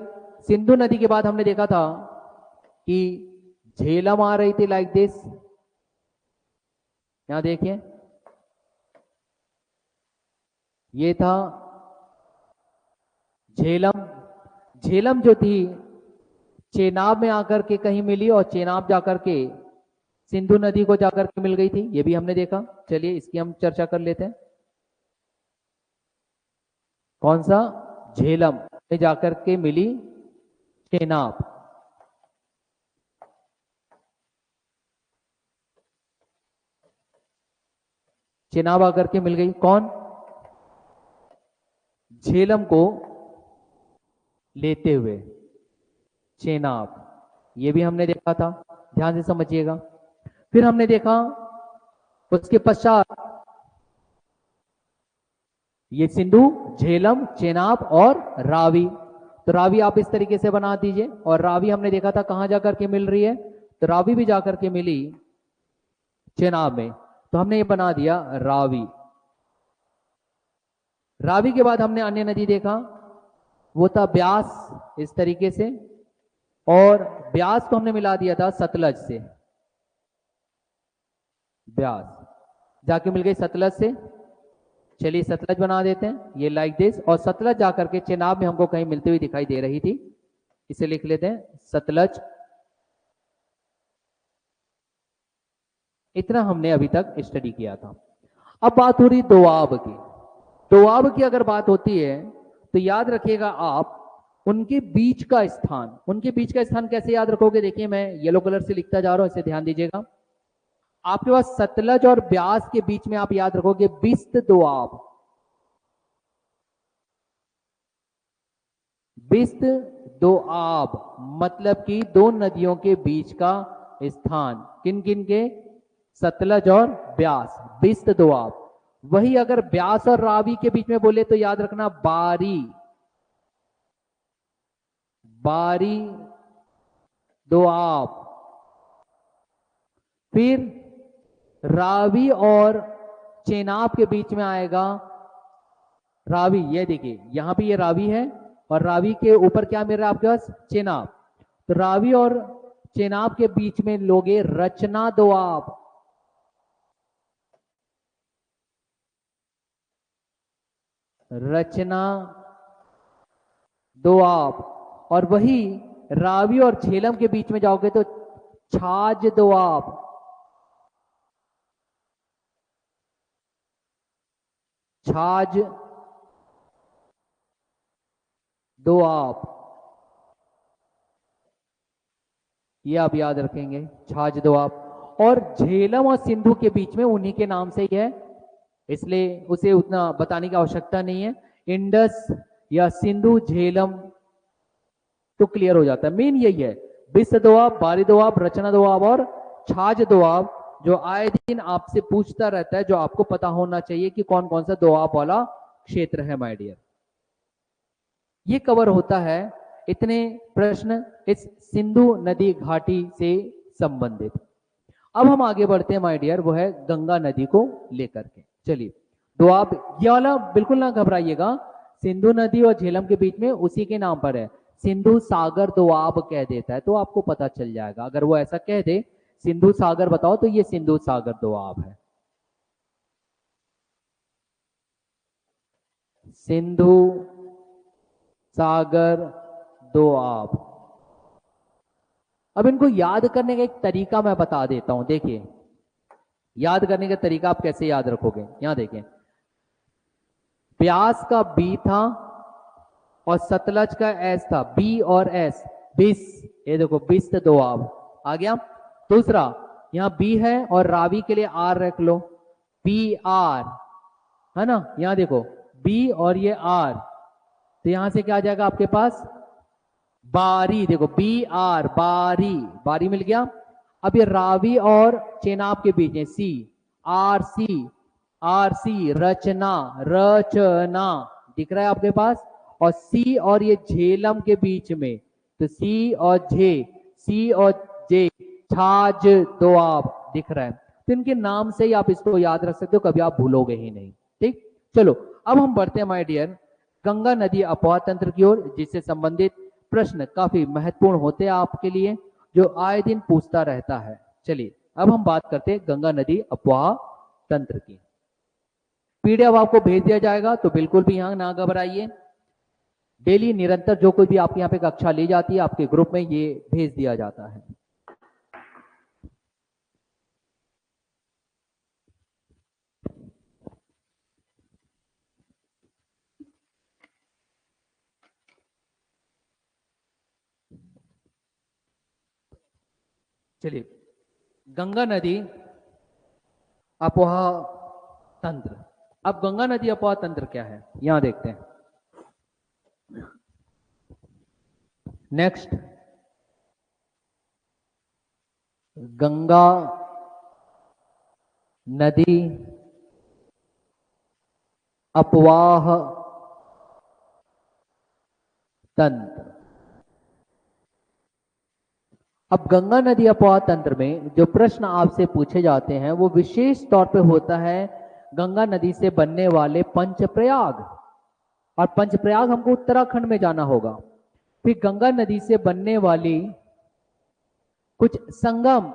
सिंधु नदी के बाद हमने देखा था कि झेलम आ रही थी लाइक दिस। यहां देखिए, ये था झेलम। झेलम जो थी चेनाब में आकर के कहीं मिली और चेनाब जाकर के सिंधु नदी को जाकर के मिल गई थी, ये भी हमने देखा। चलिए इसकी हम चर्चा कर लेते हैं। कौन सा? झेलम में जाकर के मिली चेनाब। चेनाब आकर के मिल गई, कौन? झेलम को लेते हुए चेनाब, ये भी हमने देखा था, ध्यान से समझिएगा। फिर हमने देखा उसके पश्चात ये सिंधु, झेलम, चेनाब और रावी। तो रावी आप इस तरीके से बना दीजिए। और रावी हमने देखा था कहां जाकर के मिल रही है, तो रावी भी जाकर के मिली चेनाब में, तो हमने ये बना दिया रावी। रावी के बाद हमने अन्य नदी देखा, वो था ब्यास, इस तरीके से। और ब्यास को हमने मिला दिया था सतलज से। ब्यास जाके मिल गई सतलज से। चलिए सतलज बना देते हैं, ये लाइक दिस। और सतलज जाकर के चेनाब में हमको कहीं मिलती हुई दिखाई दे रही थी, इसे लिख लेते हैं सतलज। इतना हमने अभी तक स्टडी किया था। अब बात हो रही दोआब की। दोआब की अगर बात होती है तो याद रखिएगा आप उनके बीच का स्थान। उनके बीच का स्थान कैसे याद रखोगे? देखिए मैं येलो कलर से लिखता जा रहा हूं, इसे ध्यान दीजिएगा। आपके पास सतलज और ब्यास के बीच में आप याद रखोगे बिस्त दोआब। बिस्त दोआब मतलब कि दो नदियों के बीच का स्थान। किन किन के? सतलज और ब्यास, बिस्त दोआब। वही अगर ब्यास और रावी के बीच में बोले तो याद रखना बारी। बारी दोआब। फिर रावी और चेनाब के बीच में आएगा रावी। ये देखिए यहां भी ये रावी है और रावी के ऊपर क्या मिल रहा है आपके पास? चेनाब। तो रावी और चेनाब के बीच में लोगे रचना दोआब। रचना दोआब। और वही रावी और झेलम के बीच में जाओगे तो छाज दोआब। छाज दोआब, ये आप याद रखेंगे, छाज दोआब। और झेलम और सिंधु के बीच में उन्हीं के नाम से ही है, इसलिए उसे उतना बताने की आवश्यकता नहीं है। इंडस या सिंधु झेलम तो क्लियर हो जाता है। मेन यही है, बिस्त दोआब, बारी दोआब, रचना दोआब और छाज दोआब, जो आए दिन आपसे पूछता रहता है, जो आपको पता होना चाहिए कि कौन कौन सा दोआब वाला क्षेत्र है माय डियर। ये कवर होता है इतने प्रश्न इस सिंधु नदी घाटी से संबंधित। अब हम आगे बढ़ते हैं माय डियर, वो है गंगा नदी को लेकर के। चलिए दोआब, ये वाला बिल्कुल ना घबराइएगा, सिंधु नदी और झेलम के बीच में उसी के नाम पर है। सिंधु सागर दोआब कह देता है तो आपको पता चल जाएगा। अगर वो ऐसा कह दे सिंधु सागर बताओ तो ये सिंधु सागर दोआब है। सिंधु सागर दोआब। अब इनको याद करने का एक तरीका मैं बता देता हूं। देखिए याद करने का तरीका आप कैसे याद रखोगे, यहां देखिए ब्यास का बी था और सतलज का एस था, बी और एस, बिस। ये देखो बिस्त दोआब आ गया। दूसरा यहां बी है और रावी के लिए आर रख लो, बी आर, है ना। यहां देखो बी और ये आर, तो यहां से क्या आ जाएगा आपके पास? बारी। देखो बी आर, बारी, बारी मिल गया। अब ये रावी और चेनाब के बीच में सी, आर सी, आर सी, रचना, रचना दिख रहा है आपके पास। और सी और ये झेलम के बीच में, तो सी और जे, सी और जे, छाज दोआब दिख रहा है। तो इनके नाम से ही आप इसको याद रख सकते हो, कभी आप भूलोगे ही नहीं। ठीक, चलो अब हम बढ़ते हैं माय डियर गंगा नदी अपवाह तंत्र की ओर, जिससे संबंधित प्रश्न काफी महत्वपूर्ण होते हैं आपके लिए, जो आए दिन पूछता रहता है। चलिए अब हम बात करते हैं गंगा नदी अपवाह तंत्र की। पीडीएफ आपको भेज दिया जाएगा, तो बिल्कुल भी यहां ना घबराइए। डेली निरंतर जो कोई भी आपके यहाँ पे कक्षा ली जाती है, आपके ग्रुप में ये भेज दिया जाता है। चलिए, गंगा नदी अपवाह तंत्र। अब गंगा नदी अपवाह तंत्र क्या है, यहां देखते हैं। नेक्स्ट, गंगा नदी अपवाह तंत्र। अब गंगा नदी अपवाह तंत्र में जो प्रश्न आपसे पूछे जाते हैं वो विशेष तौर पे होता है गंगा नदी से बनने वाले पंचप्रयाग, और पंचप्रयाग हमको उत्तराखंड में जाना होगा। फिर गंगा नदी से बनने वाली कुछ संगम,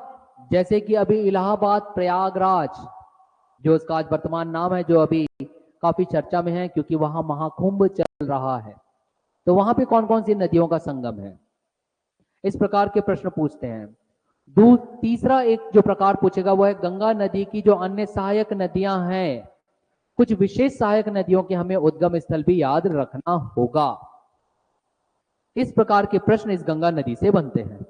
जैसे कि अभी इलाहाबाद प्रयागराज, जो उसका आज वर्तमान नाम है, जो अभी काफी चर्चा में है क्योंकि वहां महाकुंभ चल रहा है। तो वहां पे कौन कौन सी नदियों का संगम है, इस प्रकार के प्रश्न पूछते हैं। तीसरा एक जो प्रकार पूछेगा वो है गंगा नदी की जो अन्य सहायक नदियां हैं, कुछ विशेष सहायक नदियों के हमें उद्गम स्थल भी याद रखना होगा। इस प्रकार के प्रश्न इस गंगा नदी से बनते हैं।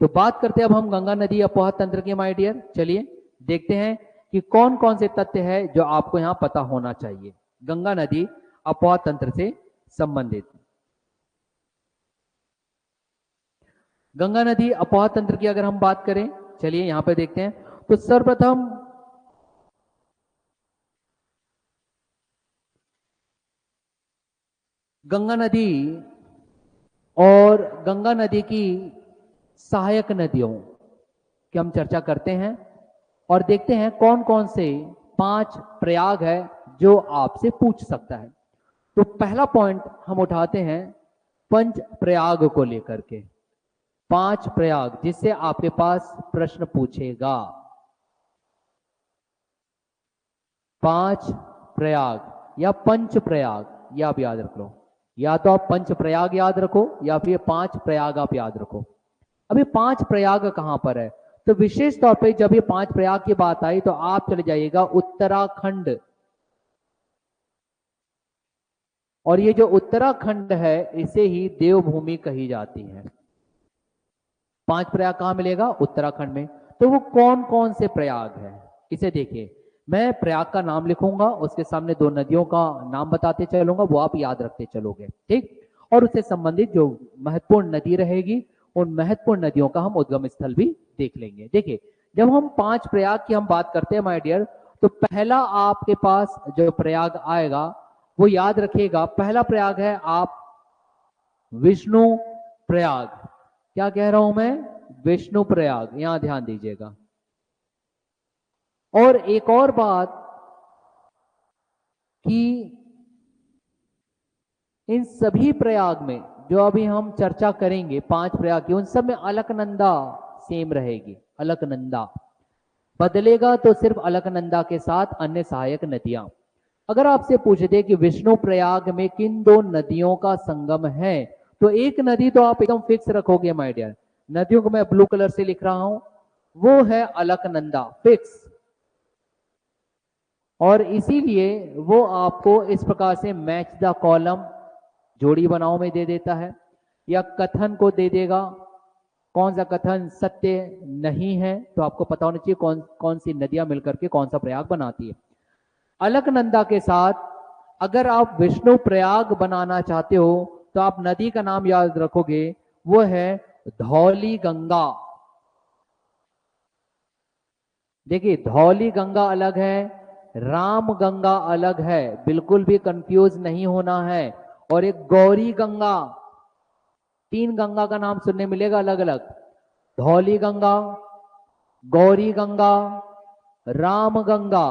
तो बात करते हैं अब हम गंगा नदी अपवाह तंत्र के, माय डियर। चलिए देखते हैं कि कौन कौन से तथ्य है जो आपको यहां पता होना चाहिए गंगा नदी अपवाह तंत्र से संबंधित। गंगा नदी अपवाह तंत्र की अगर हम बात करें, चलिए यहां पे देखते हैं। तो सर्वप्रथम गंगा नदी और गंगा नदी की सहायक नदियों की हम चर्चा करते हैं और देखते हैं कौन कौन से 5 प्रयाग है जो आपसे पूछ सकता है। तो पहला पॉइंट हम उठाते हैं पंच प्रयाग को लेकर के, 5 प्रयाग जिससे आपके पास प्रश्न पूछेगा। 5 प्रयाग या पंच प्रयाग, ये आप याद रख लो। या तो आप पंच प्रयाग याद रखो या फिर 5 प्रयाग आप याद रखो। अभी 5 प्रयाग कहां पर है, तो विशेष तौर पे जब ये 5 प्रयाग की बात आई तो आप चले जाइएगा उत्तराखंड। और ये जो उत्तराखंड है इसे ही देवभूमि कही जाती है। 5 प्रयाग कहां मिलेगा, उत्तराखंड में। तो वो कौन कौन से प्रयाग है, इसे देखिए। मैं प्रयाग का नाम लिखूंगा, उसके सामने 2 नदियों का नाम बताते चलूंगा, वो आप याद रखते चलोगे, ठीक। और उससे संबंधित जो महत्वपूर्ण नदी रहेगी उन महत्वपूर्ण नदियों का हम उद्गम स्थल भी देख लेंगे। देखिए, जब हम 5 प्रयाग की हम बात करते हैं माय डियर, तो पहला आपके पास जो प्रयाग आएगा वो याद रखिएगा, पहला प्रयाग है आप विष्णु प्रयाग। क्या कह रहा हूं मैं, विष्णु प्रयाग, यहां ध्यान दीजिएगा। और एक और बात कि इन सभी प्रयाग में जो अभी हम चर्चा करेंगे 5 प्रयाग की, उन सब में अलकनंदा सेम रहेगी। अलकनंदा बदलेगा तो सिर्फ अलकनंदा के साथ अन्य सहायक नदियां। अगर आपसे पूछ दे कि विष्णु प्रयाग में किन 2 नदियों का संगम है, तो एक नदी तो आप एकदम फिक्स रखोगे माय डियर, नदियों को मैं ब्लू कलर से लिख रहा हूं, वो है अलकनंदा, फिक्स। और इसीलिए वो आपको इस प्रकार से मैच द कॉलम जोड़ी बनाओ में दे देता है, या कथन को दे देगा, कौन सा कथन सत्य नहीं है, तो आपको पता होना चाहिए कौन कौन सी नदियां मिलकर के कौन सा प्रयाग बनाती है। अलकनंदा के साथ अगर आप विष्णु प्रयाग बनाना चाहते हो तो आप नदी का नाम याद रखोगे, वो है धौली गंगा। देखिए, धौली गंगा अलग है, राम गंगा अलग है, बिल्कुल भी कंफ्यूज नहीं होना है। और एक गौरी गंगा, 3 गंगा का नाम सुनने मिलेगा अलग अलग, धौली गंगा, गौरी गंगा, राम गंगा,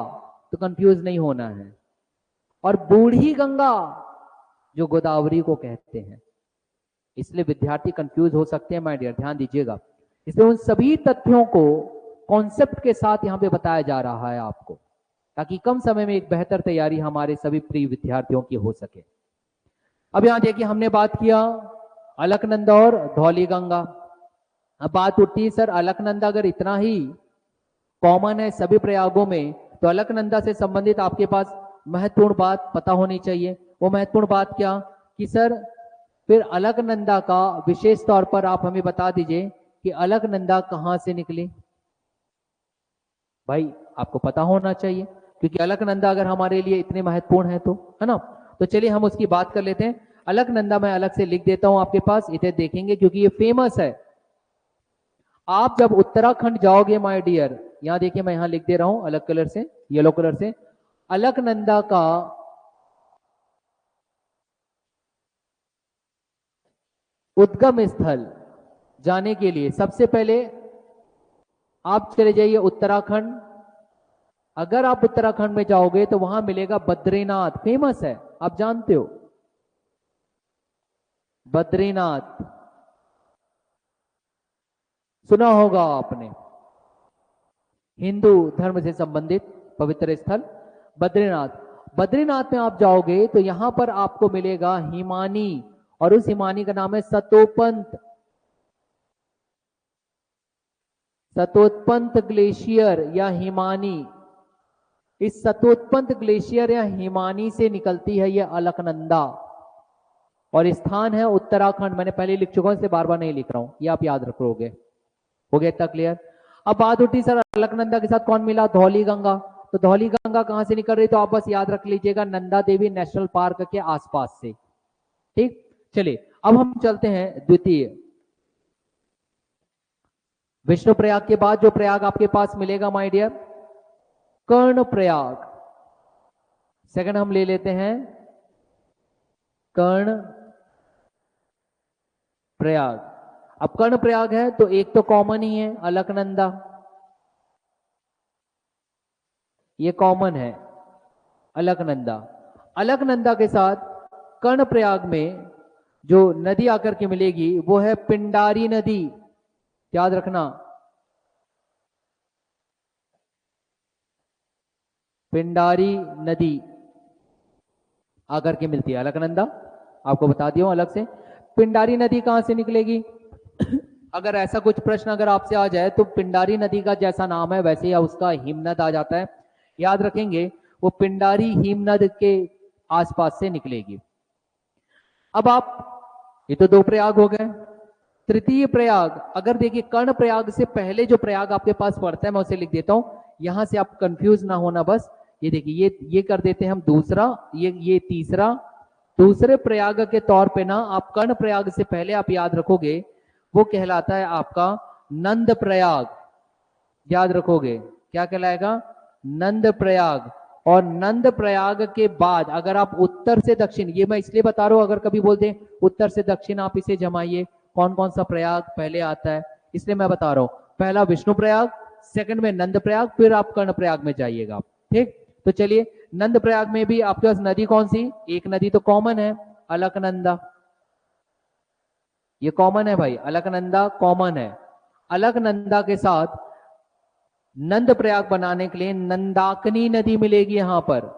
तो कंफ्यूज नहीं होना है। और बूढ़ी गंगा, जो गोदावरी को कहते हैं। इसलिए विद्यार्थी कंफ्यूज हो सकते हैं माय डियर, ध्यान दीजिएगा। इसलिए उन सभी तथ्यों को कॉन्सेप्ट के साथ यहाँ पे बताया जा रहा है आपको, ताकि कम समय में एक बेहतर तैयारी हमारे सभी प्रिय विद्यार्थियों की हो सके। अब यहाँ देखिए, हमने बात किया अलकनंदा और धौली गंगा। अब बात उठती है, सर अलकनंदा अगर इतना ही कॉमन है सभी प्रयागों में, तो अलकनंदा से संबंधित आपके पास महत्वपूर्ण बात पता होनी चाहिए। वो महत्वपूर्ण बात क्या कि सर फिर अलकनंदा का विशेष तौर पर आप हमें बता दीजिए कि अलकनंदा कहां से निकले। भाई आपको पता होना चाहिए, क्योंकि अलकनंदा अगर हमारे लिए इतने महत्वपूर्ण है तो, है ना। तो चलिए हम उसकी बात कर लेते हैं। अलकनंदा मैं अलग से लिख देता हूं आपके पास, इसे देखेंगे क्योंकि ये फेमस है। आप जब उत्तराखंड जाओगे माय डियर, यहां देखिए मैं यहां लिख दे रहा हूं अलग कलर से, येलो कलर से, अलकनंदा का उद्गम स्थल जाने के लिए सबसे पहले आप चले जाइए उत्तराखंड। अगर आप उत्तराखंड में जाओगे तो वहां मिलेगा बद्रीनाथ, फेमस है, आप जानते हो बद्रीनाथ, सुना होगा आपने, हिंदू धर्म से संबंधित पवित्र स्थल बद्रीनाथ। बद्रीनाथ में आप जाओगे तो यहां पर आपको मिलेगा हिमानी, और उस हिमानी का नाम है सतोपंत, सतोत्पंत ग्लेशियर या हिमानी। इस सतोत्पंत ग्लेशियर या हिमानी से निकलती है यह अलकनंदा, और स्थान है उत्तराखंड। मैंने पहले लिख चुका हूं, इसलिए बार बार नहीं लिख रहा हूं, ये आप याद रखोगे। हो गया इतना क्लियर। अब बात उठी सर अलकनंदा के साथ कौन मिला, धौली गंगा। तो धौली गंगा कहां से निकल रही, तो आप बस याद रख लीजिएगा नंदा देवी नेशनल पार्क के आसपास से। ठीक, चलिए अब हम चलते हैं द्वितीय विष्णु प्रयाग के बाद जो प्रयाग आपके पास मिलेगा my dear, Karnaprayag. Second हम ले लेते हैं कर्ण प्रयाग। अब कर्ण प्रयाग है तो एक तो कॉमन ही है अलकनंदा, ये कॉमन है अलकनंदा। अलकनंदा के साथ कर्ण प्रयाग में जो नदी आकर के मिलेगी वो है पिंडारी नदी, याद रखना, पिंडारी नदी आकर के मिलती है अलकनंदा। आपको बता दिया अलग से, पिंडारी नदी कहां से निकलेगी अगर ऐसा कुछ प्रश्न अगर आपसे आ जाए तो पिंडारी नदी का जैसा नाम है वैसे ही उसका हिमनद आ जाता है, याद रखेंगे वो पिंडारी हिमनद के आसपास से निकलेगी। अब आप, ये तो दो प्रयाग हो गए। तृतीय प्रयाग, अगर देखिए कर्ण प्रयाग से पहले जो प्रयाग आपके पास पड़ता है मैं उसे लिख देता हूं, यहां से आप कंफ्यूज ना होना बस। ये देखिए ये कर देते हैं हम दूसरा, ये तीसरा। दूसरे प्रयाग के तौर पे ना आप कर्ण प्रयाग से पहले आप याद रखोगे वो कहलाता है आपका नंद प्रयाग, याद रखोगे क्या कहलाएगा, नंद प्रयाग। और नंद प्रयाग के बाद अगर आप उत्तर से दक्षिण, ये मैं इसलिए बता रहा हूं अगर कभी बोलते हैं उत्तर से दक्षिण आप इसे जमाइए कौन कौन सा प्रयाग पहले आता है, इसलिए मैं बता रहा हूं पहला विष्णु प्रयाग, सेकंड में नंद प्रयाग, फिर आप कर्ण प्रयाग में जाइएगा। ठीक, तो चलिए नंद प्रयाग में भी आपके पास नदी कौन सी, एक नदी तो कॉमन है अलकनंदा, ये कॉमन है भाई, अलकनंदा कॉमन है। अलकनंदा के साथ नंद प्रयाग बनाने के लिए नंदाकिनी नदी मिलेगी यहां पर,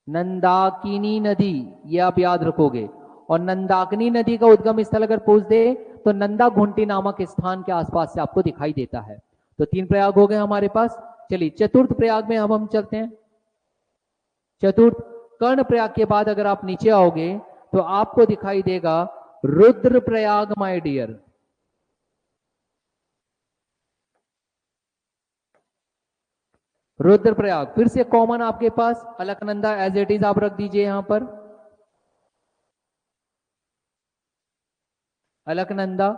नंदाकिनी नदी, ये आप याद रखोगे। और नंदाकिनी नदी का उद्गम स्थल अगर पूछ दे तो नंदा घुंटी नामक स्थान के आसपास से आपको दिखाई देता है। तो तीन प्रयाग हो गए हमारे पास। चलिए चतुर्थ प्रयाग में अब हम चलते हैं। चतुर्थ कर्ण प्रयाग के बाद अगर आप नीचे आओगे तो आपको दिखाई देगा रुद्र प्रयाग माय डियर। रुद्र प्रयाग फिर से कॉमन आपके पास, अलकनंदा एज इट इज आप रख दीजिए यहां पर, अलकनंदा।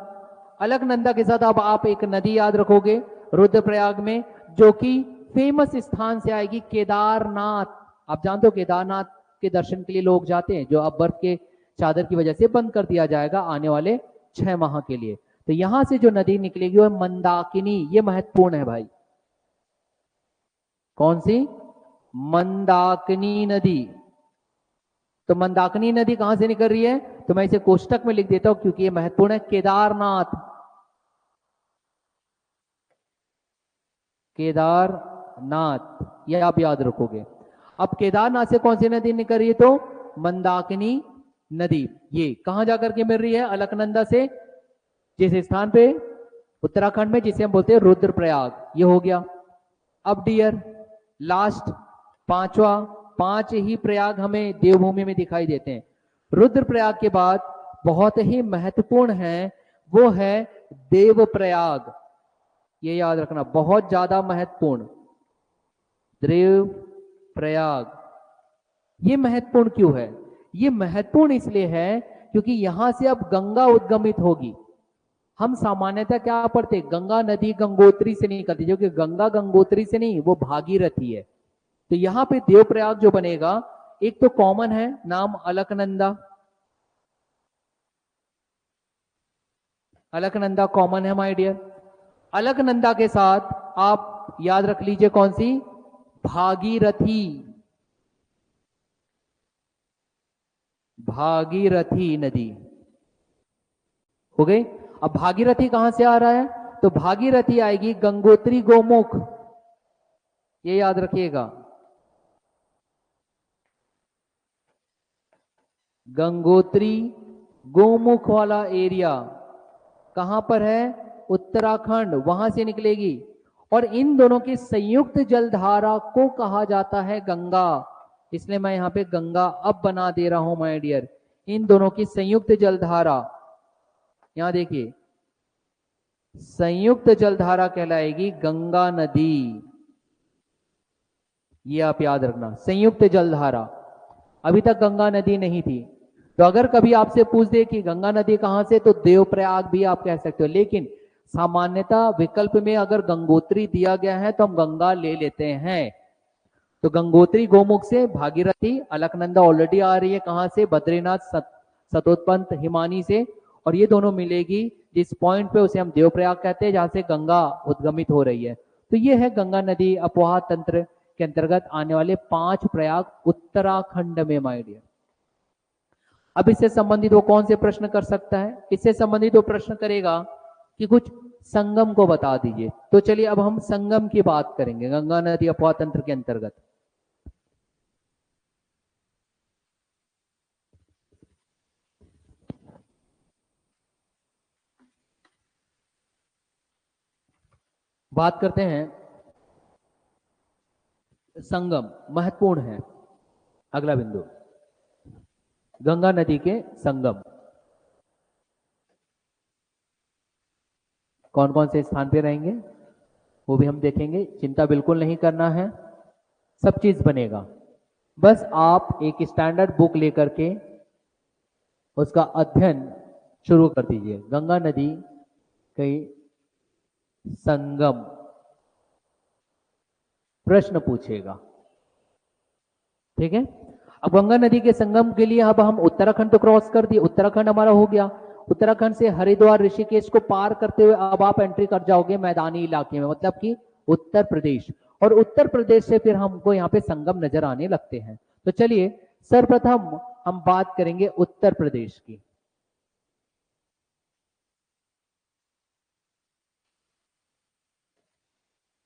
अलकनंदा के साथ अब आप एक नदी याद रखोगे रुद्रप्रयाग में, जो कि फेमस स्थान से आएगी केदारनाथ। आप जानते हो केदारनाथ के दर्शन के लिए लोग जाते हैं, जो अब बर्फ के चादर की वजह से बंद कर दिया जाएगा आने वाले 6 माह के लिए। तो यहां से जो नदी निकलेगी वो मंदाकिनी, ये महत्वपूर्ण है भाई, कौन सी, मंदाकिनी नदी। तो मंदाकिनी नदी कहां से निकल रही है? तो मैं इसे कोष्टक में लिख देता हूं क्योंकि ये महत्वपूर्ण है। केदारनाथ, केदारनाथ, ये आप याद रखोगे। अब केदारनाथ से कौन सी नदी निकल रही है? तो मंदाकिनी नदी। ये कहां जाकर के मिल रही है? अलकनंदा से, जिस स्थान पे उत्तराखंड में जिसे हम बोलते हैं रुद्रप्रयाग। ये हो गया। अब डियर लास्ट पांचवा, 5 ही प्रयाग हमें देवभूमि में दिखाई देते हैं। रुद्रप्रयाग के बाद बहुत ही महत्वपूर्ण है, वो है देवप्रयाग। ये याद रखना, बहुत ज्यादा महत्वपूर्ण। देवप्रयाग ये महत्वपूर्ण क्यों है? ये महत्वपूर्ण इसलिए है क्योंकि यहां से अब गंगा उद्गमित होगी। हम सामान्यतः क्या पढ़ते? गंगा नदी गंगोत्री से निकलती, जो कि गंगा गंगोत्री से नहीं, वो भागीरथी है। तो यहां पे देवप्रयाग जो बनेगा, एक तो कॉमन है नाम अलकनंदा, अलकनंदा कॉमन है माय डियर। अलकनंदा के साथ आप याद रख लीजिए कौन सी? भागीरथी, भागीरथी नदी हो गई। अब भागीरथी कहां से आ रहा है? तो भागीरथी आएगी गंगोत्री गोमुख, ये याद रखिएगा। गंगोत्री गोमुख वाला एरिया कहां पर है? उत्तराखंड, वहां से निकलेगी। और इन दोनों की संयुक्त जलधारा को कहा जाता है गंगा। इसलिए मैं यहां पे गंगा अब बना दे रहा हूं माय डियर। इन दोनों की संयुक्त जलधारा, यहां देखिए, संयुक्त जलधारा कहलाएगी गंगा नदी। ये आप याद रखना, संयुक्त जलधारा। अभी तक गंगा नदी नहीं थी। तो अगर कभी आपसे पूछ दे कि गंगा नदी कहां से, तो देवप्रयाग भी आप कह सकते हो। लेकिन सामान्यतः विकल्प में अगर गंगोत्री दिया गया है तो हम गंगा ले लेते हैं। तो गंगोत्री गोमुख से भागीरथी, अलकनंदा ऑलरेडी आ रही है कहां से? बद्रीनाथ सतोत्पंत हिमानी से। और ये दोनों मिलेगी जिस पॉइंट पे, उसे हम देवप्रयाग कहते हैं, जहां से गंगा उद्गमित हो रही है। तो ये है गंगा नदी अपोहा तंत्र के अंतर्गत आने वाले 5 प्रयाग उत्तराखंड में माय डियर। अब इससे संबंधित वो कौन से प्रश्न कर सकता है? इससे संबंधित वो प्रश्न करेगा कि कुछ संगम को बता दीजिए। तो चलिए अब हम संगम की बात करेंगे गंगा नदी अपोहा तंत्र के अंतर्गत। बात करते हैं संगम, महत्वपूर्ण है अगला बिंदु, गंगा नदी के संगम कौन कौन से स्थान पे रहेंगे वो भी हम देखेंगे। चिंता बिल्कुल नहीं करना है, सब चीज बनेगा। बस आप एक स्टैंडर्ड बुक लेकर के उसका अध्ययन शुरू कर दीजिए। गंगा नदी के संगम प्रश्न पूछेगा, ठीक है। अब गंगा नदी के संगम के लिए अब हम उत्तराखंड तो क्रॉस कर दिए, उत्तराखंड हमारा हो गया। उत्तराखंड से हरिद्वार ऋषिकेश को पार करते हुए अब आप एंट्री कर जाओगे मैदानी इलाके में, मतलब कि उत्तर प्रदेश। और उत्तर प्रदेश से फिर हमको यहाँ पे संगम नजर आने लगते हैं। तो चलिए सर्वप्रथम हम बात करेंगे उत्तर प्रदेश की।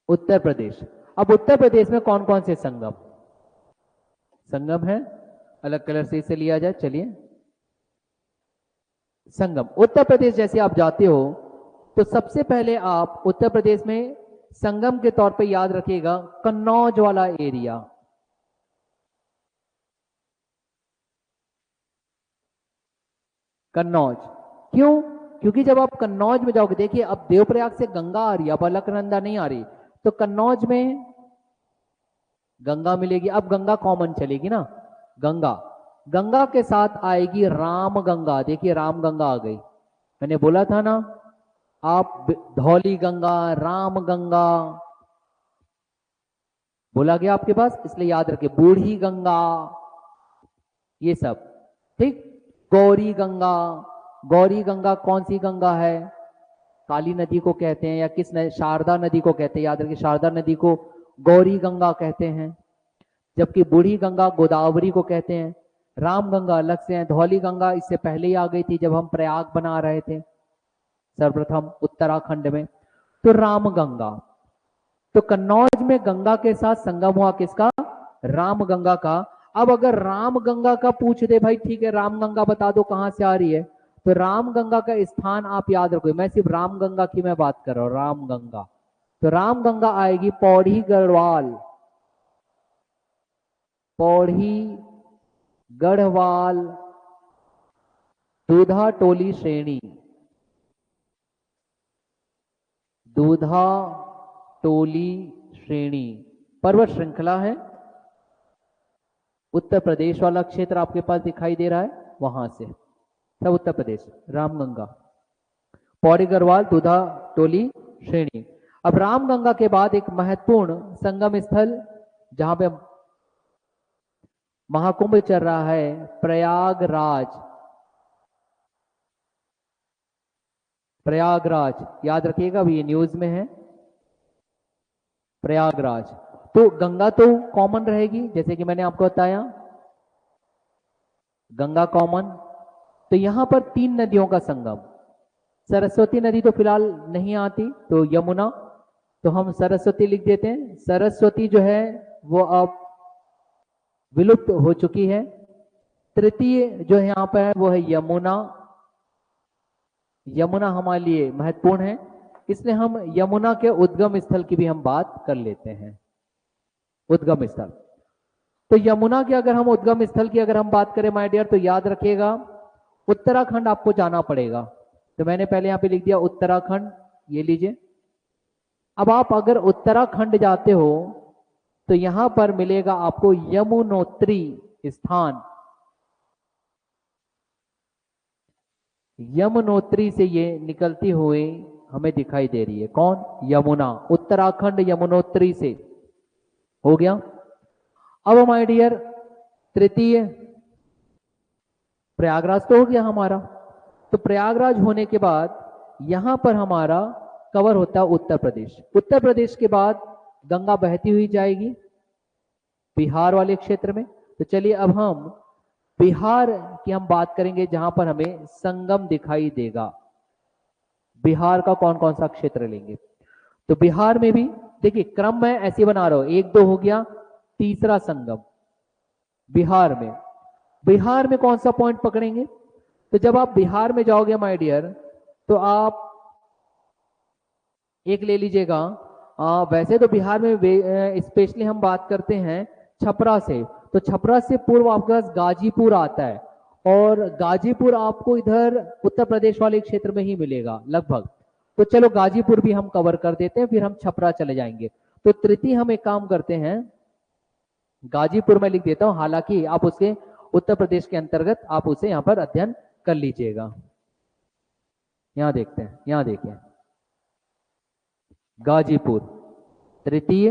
उत्तर प्रदेश, अब उत्तर प्रदेश में कौन कौन से संगम संगम है? अलग कलर से इसे लिया जाए। चलिए संगम उत्तर प्रदेश जैसे आप जाते हो तो सबसे पहले आप उत्तर प्रदेश में संगम के तौर पे याद रखिएगा कन्नौज वाला एरिया। कन्नौज क्यों? क्योंकि जब आप कन्नौज में जाओगे, देखिए अब देवप्रयाग से गंगा आ रही है, अब अलकनंदा नहीं आ रही, तो कन्नौज में गंगा मिलेगी। अब गंगा कॉमन चलेगी ना, गंगा गंगा के साथ आएगी राम गंगा। देखिए राम गंगा आ गई, मैंने बोला था ना, आप धौली गंगा, राम गंगा बोला गया आपके पास, इसलिए याद रखिए। बूढ़ी गंगा, ये सब ठीक। गौरी गंगा, गौरी गंगा कौन सी गंगा है? काली नदी को कहते हैं, या किस शारदा नदी को कहते हैं, याद रखिए शारदा नदी को गौरी गंगा कहते हैं। जबकि बूढ़ी गंगा गोदावरी को कहते हैं, रामगंगा अलग से है, धौली गंगा इससे पहले ही आ गई थी जब हम प्रयाग बना रहे थे सर्वप्रथम उत्तराखंड में। तो रामगंगा, तो कन्नौज में गंगा के साथ संगम हुआ किसका? रामगंगा का। अब अगर रामगंगा का पूछ दे भाई, ठीक है रामगंगा बता दो कहां से आ रही है, तो रामगंगा का स्थान आप याद रखो, मैं सिर्फ रामगंगा की मैं बात कर रहा हूं, रामगंगा। तो रामगंगा आएगी पौड़ी गढ़वाल, पौड़ी गढ़वाल दूधा टोली श्रेणी, दूधा टोली श्रेणी पर्वत श्रृंखला है। उत्तर प्रदेश वाला क्षेत्र आपके पास दिखाई दे रहा है, वहां से सब उत्तर प्रदेश। रामगंगा, पौड़ी गढ़वाल दूधा टोली श्रेणी। अब रामगंगा के बाद एक महत्वपूर्ण संगम स्थल जहां पे महाकुंभ चल रहा है, प्रयागराज। प्रयागराज याद रखिएगा, अभी ये न्यूज में है प्रयागराज। तो गंगा तो कॉमन रहेगी जैसे कि मैंने आपको बताया, गंगा कॉमन। तो यहां पर 3 नदियों का संगम, सरस्वती नदी तो फिलहाल नहीं आती, तो यमुना, तो हम सरस्वती लिख देते हैं। सरस्वती जो है वो अब विलुप्त हो चुकी है। तृतीय जो यहाँ पर है वो है यमुना। यमुना हमारे लिए महत्वपूर्ण है, इसलिए हम यमुना के उद्गम स्थल की भी हम बात कर लेते हैं, उद्गम स्थल। तो यमुना के अगर हम उद्गम स्थल की अगर हम बात करें माय डियर, तो याद रखिएगा उत्तराखंड आपको जाना पड़ेगा। तो मैंने पहले यहाँ पे लिख दिया उत्तराखंड, ये लीजिए। अब आप अगर उत्तराखंड जाते हो तो यहां पर मिलेगा आपको यमुनोत्री स्थान। यमुनोत्री से ये निकलती हुई हमें दिखाई दे रही है, कौन? यमुना। उत्तराखंड यमुनोत्री से हो गया। अब माय डियर तृतीय प्रयागराज तो हो गया हमारा। तो प्रयागराज होने के बाद यहां पर हमारा कवर होता है उत्तर प्रदेश। उत्तर प्रदेश के बाद गंगा बहती हुई जाएगी बिहार वाले क्षेत्र में। तो चलिए अब हम बिहार की हम बात करेंगे जहां पर हमें संगम दिखाई देगा। बिहार का कौन कौन सा क्षेत्र लेंगे? तो बिहार में भी देखिए क्रम मैं ऐसे बना रहा हूं, 1 2 हो गया, तीसरा संगम बिहार में। बिहार में कौन सा पॉइंट पकड़ेंगे? तो जब आप बिहार में जाओगे माय डियर, तो आप एक ले लीजिएगा। वैसे तो बिहार में स्पेशली हम बात करते हैं छपरा से, तो छपरा से पूर्व आपके पास गाजीपुर आता है, और गाजीपुर आपको इधर उत्तर प्रदेश वाले क्षेत्र में ही मिलेगा लगभग। तो चलो गाजीपुर भी हम कवर कर देते हैं, फिर हम छपरा चले जाएंगे। तो तृतीय हम एक काम करते हैं, गाजीपुर में लिख देता हूं, हालांकि आप उसके उत्तर प्रदेश के अंतर्गत आप उसे यहां पर अध्ययन कर लीजिएगा। यहां देखते हैं, यहां देखिए गाजीपुर, तृतीय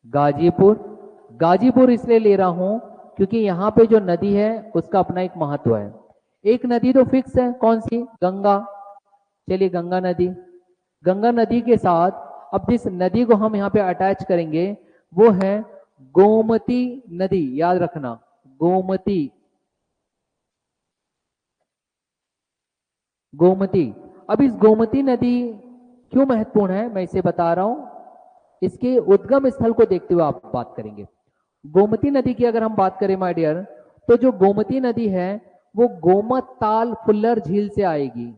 गाजीपुर। गाजीपुर इसलिए ले रहा हूं क्योंकि यहां पे जो नदी है उसका अपना एक महत्व है। एक नदी तो फिक्स है, कौन सी? गंगा। चलिए गंगा नदी। गंगा नदी के साथ अब जिस नदी को हम यहां पे अटैच करेंगे वो है गोमती नदी, याद रखना गोमती। गोमती। अब इस गोमती नदी क्यों महत्वपूर्ण है मैं इसे बता रहा हूं, इसके उद्गम स्थल को देखते हुए आप बात करेंगे। गोमती नदी की अगर हम बात करें माय डियर, तो जो गोमती नदी है वो गोमत ताल फुल्लर झील से आएगी।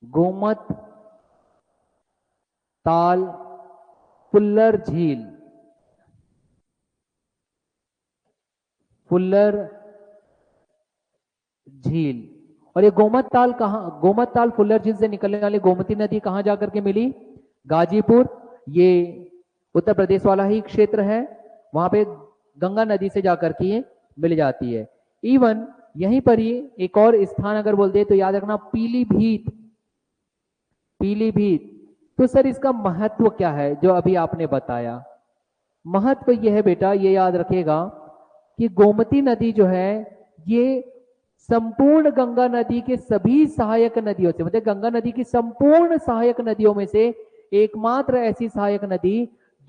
गोमत ताल फुल्लर झील, फुल्लर झील। और ये गोमत ताल कहां, गोमत ताल फुल्लर झील से निकलने वाली गोमती नदी कहां जाकर के मिली? गाजीपुर। ये उत्तर प्रदेश वाला ही क्षेत्र है, वहां पे गंगा नदी से जाकर के मिल जाती है। इवन यहीं पर ही एक और स्थान अगर बोल दे तो याद रखना पीलीभीत। पीलीभीत। तो सर इसका महत्व क्या है जो अभी आपने बताया? महत्व यह है बेटा, ये याद रखेगा कि गोमती नदी जो है ये संपूर्ण गंगा नदी के सभी सहायक नदियों से, मतलब गंगा नदी की संपूर्ण सहायक नदियों में से एकमात्र ऐसी सहायक नदी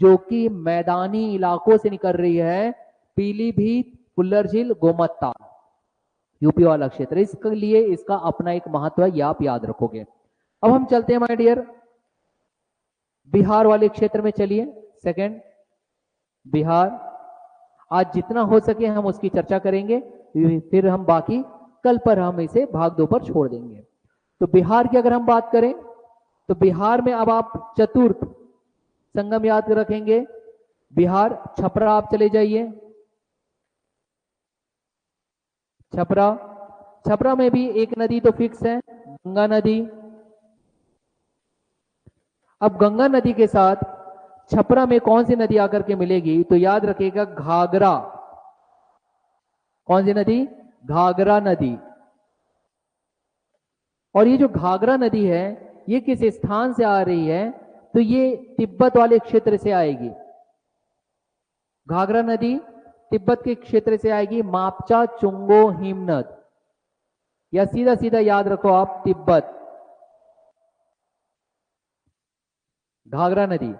जो कि मैदानी इलाकों से निकल रही है, पीलीभीत, फुल्लर झील, गोमत्ता, यूपी वाला क्षेत्र। इसके लिए इसका अपना एक महत्व है, ये आप याद रखोगे। अब हम चलते हैं माय डियर बिहार वाले क्षेत्र में। चलिए सेकंड बिहार, आज जितना हो सके हम उसकी चर्चा करेंगे, फिर हम बाकी कल पर हम इसे भाग 2 पर छोड़ देंगे। तो बिहार की अगर हम बात करें तो बिहार में अब आप चतुर्थ संगम याद रखेंगे, बिहार छपरा आप चले जाइए। छपरा, छपरा में भी एक नदी तो फिक्स है, गंगा नदी। अब गंगा नदी के साथ छपरा में कौन सी नदी आकर के मिलेगी, तो याद रखिएगा घाघरा। कौन सी नदी? घाघरा नदी। और ये जो घाघरा नदी है ये किस स्थान से आ रही है, तो ये तिब्बत वाले क्षेत्र से आएगी। घाघरा नदी तिब्बत के क्षेत्र से आएगी, मापचा चुंगो हिमनद, या सीधा सीधा याद रखो आप तिब्बत। घाघरा नदी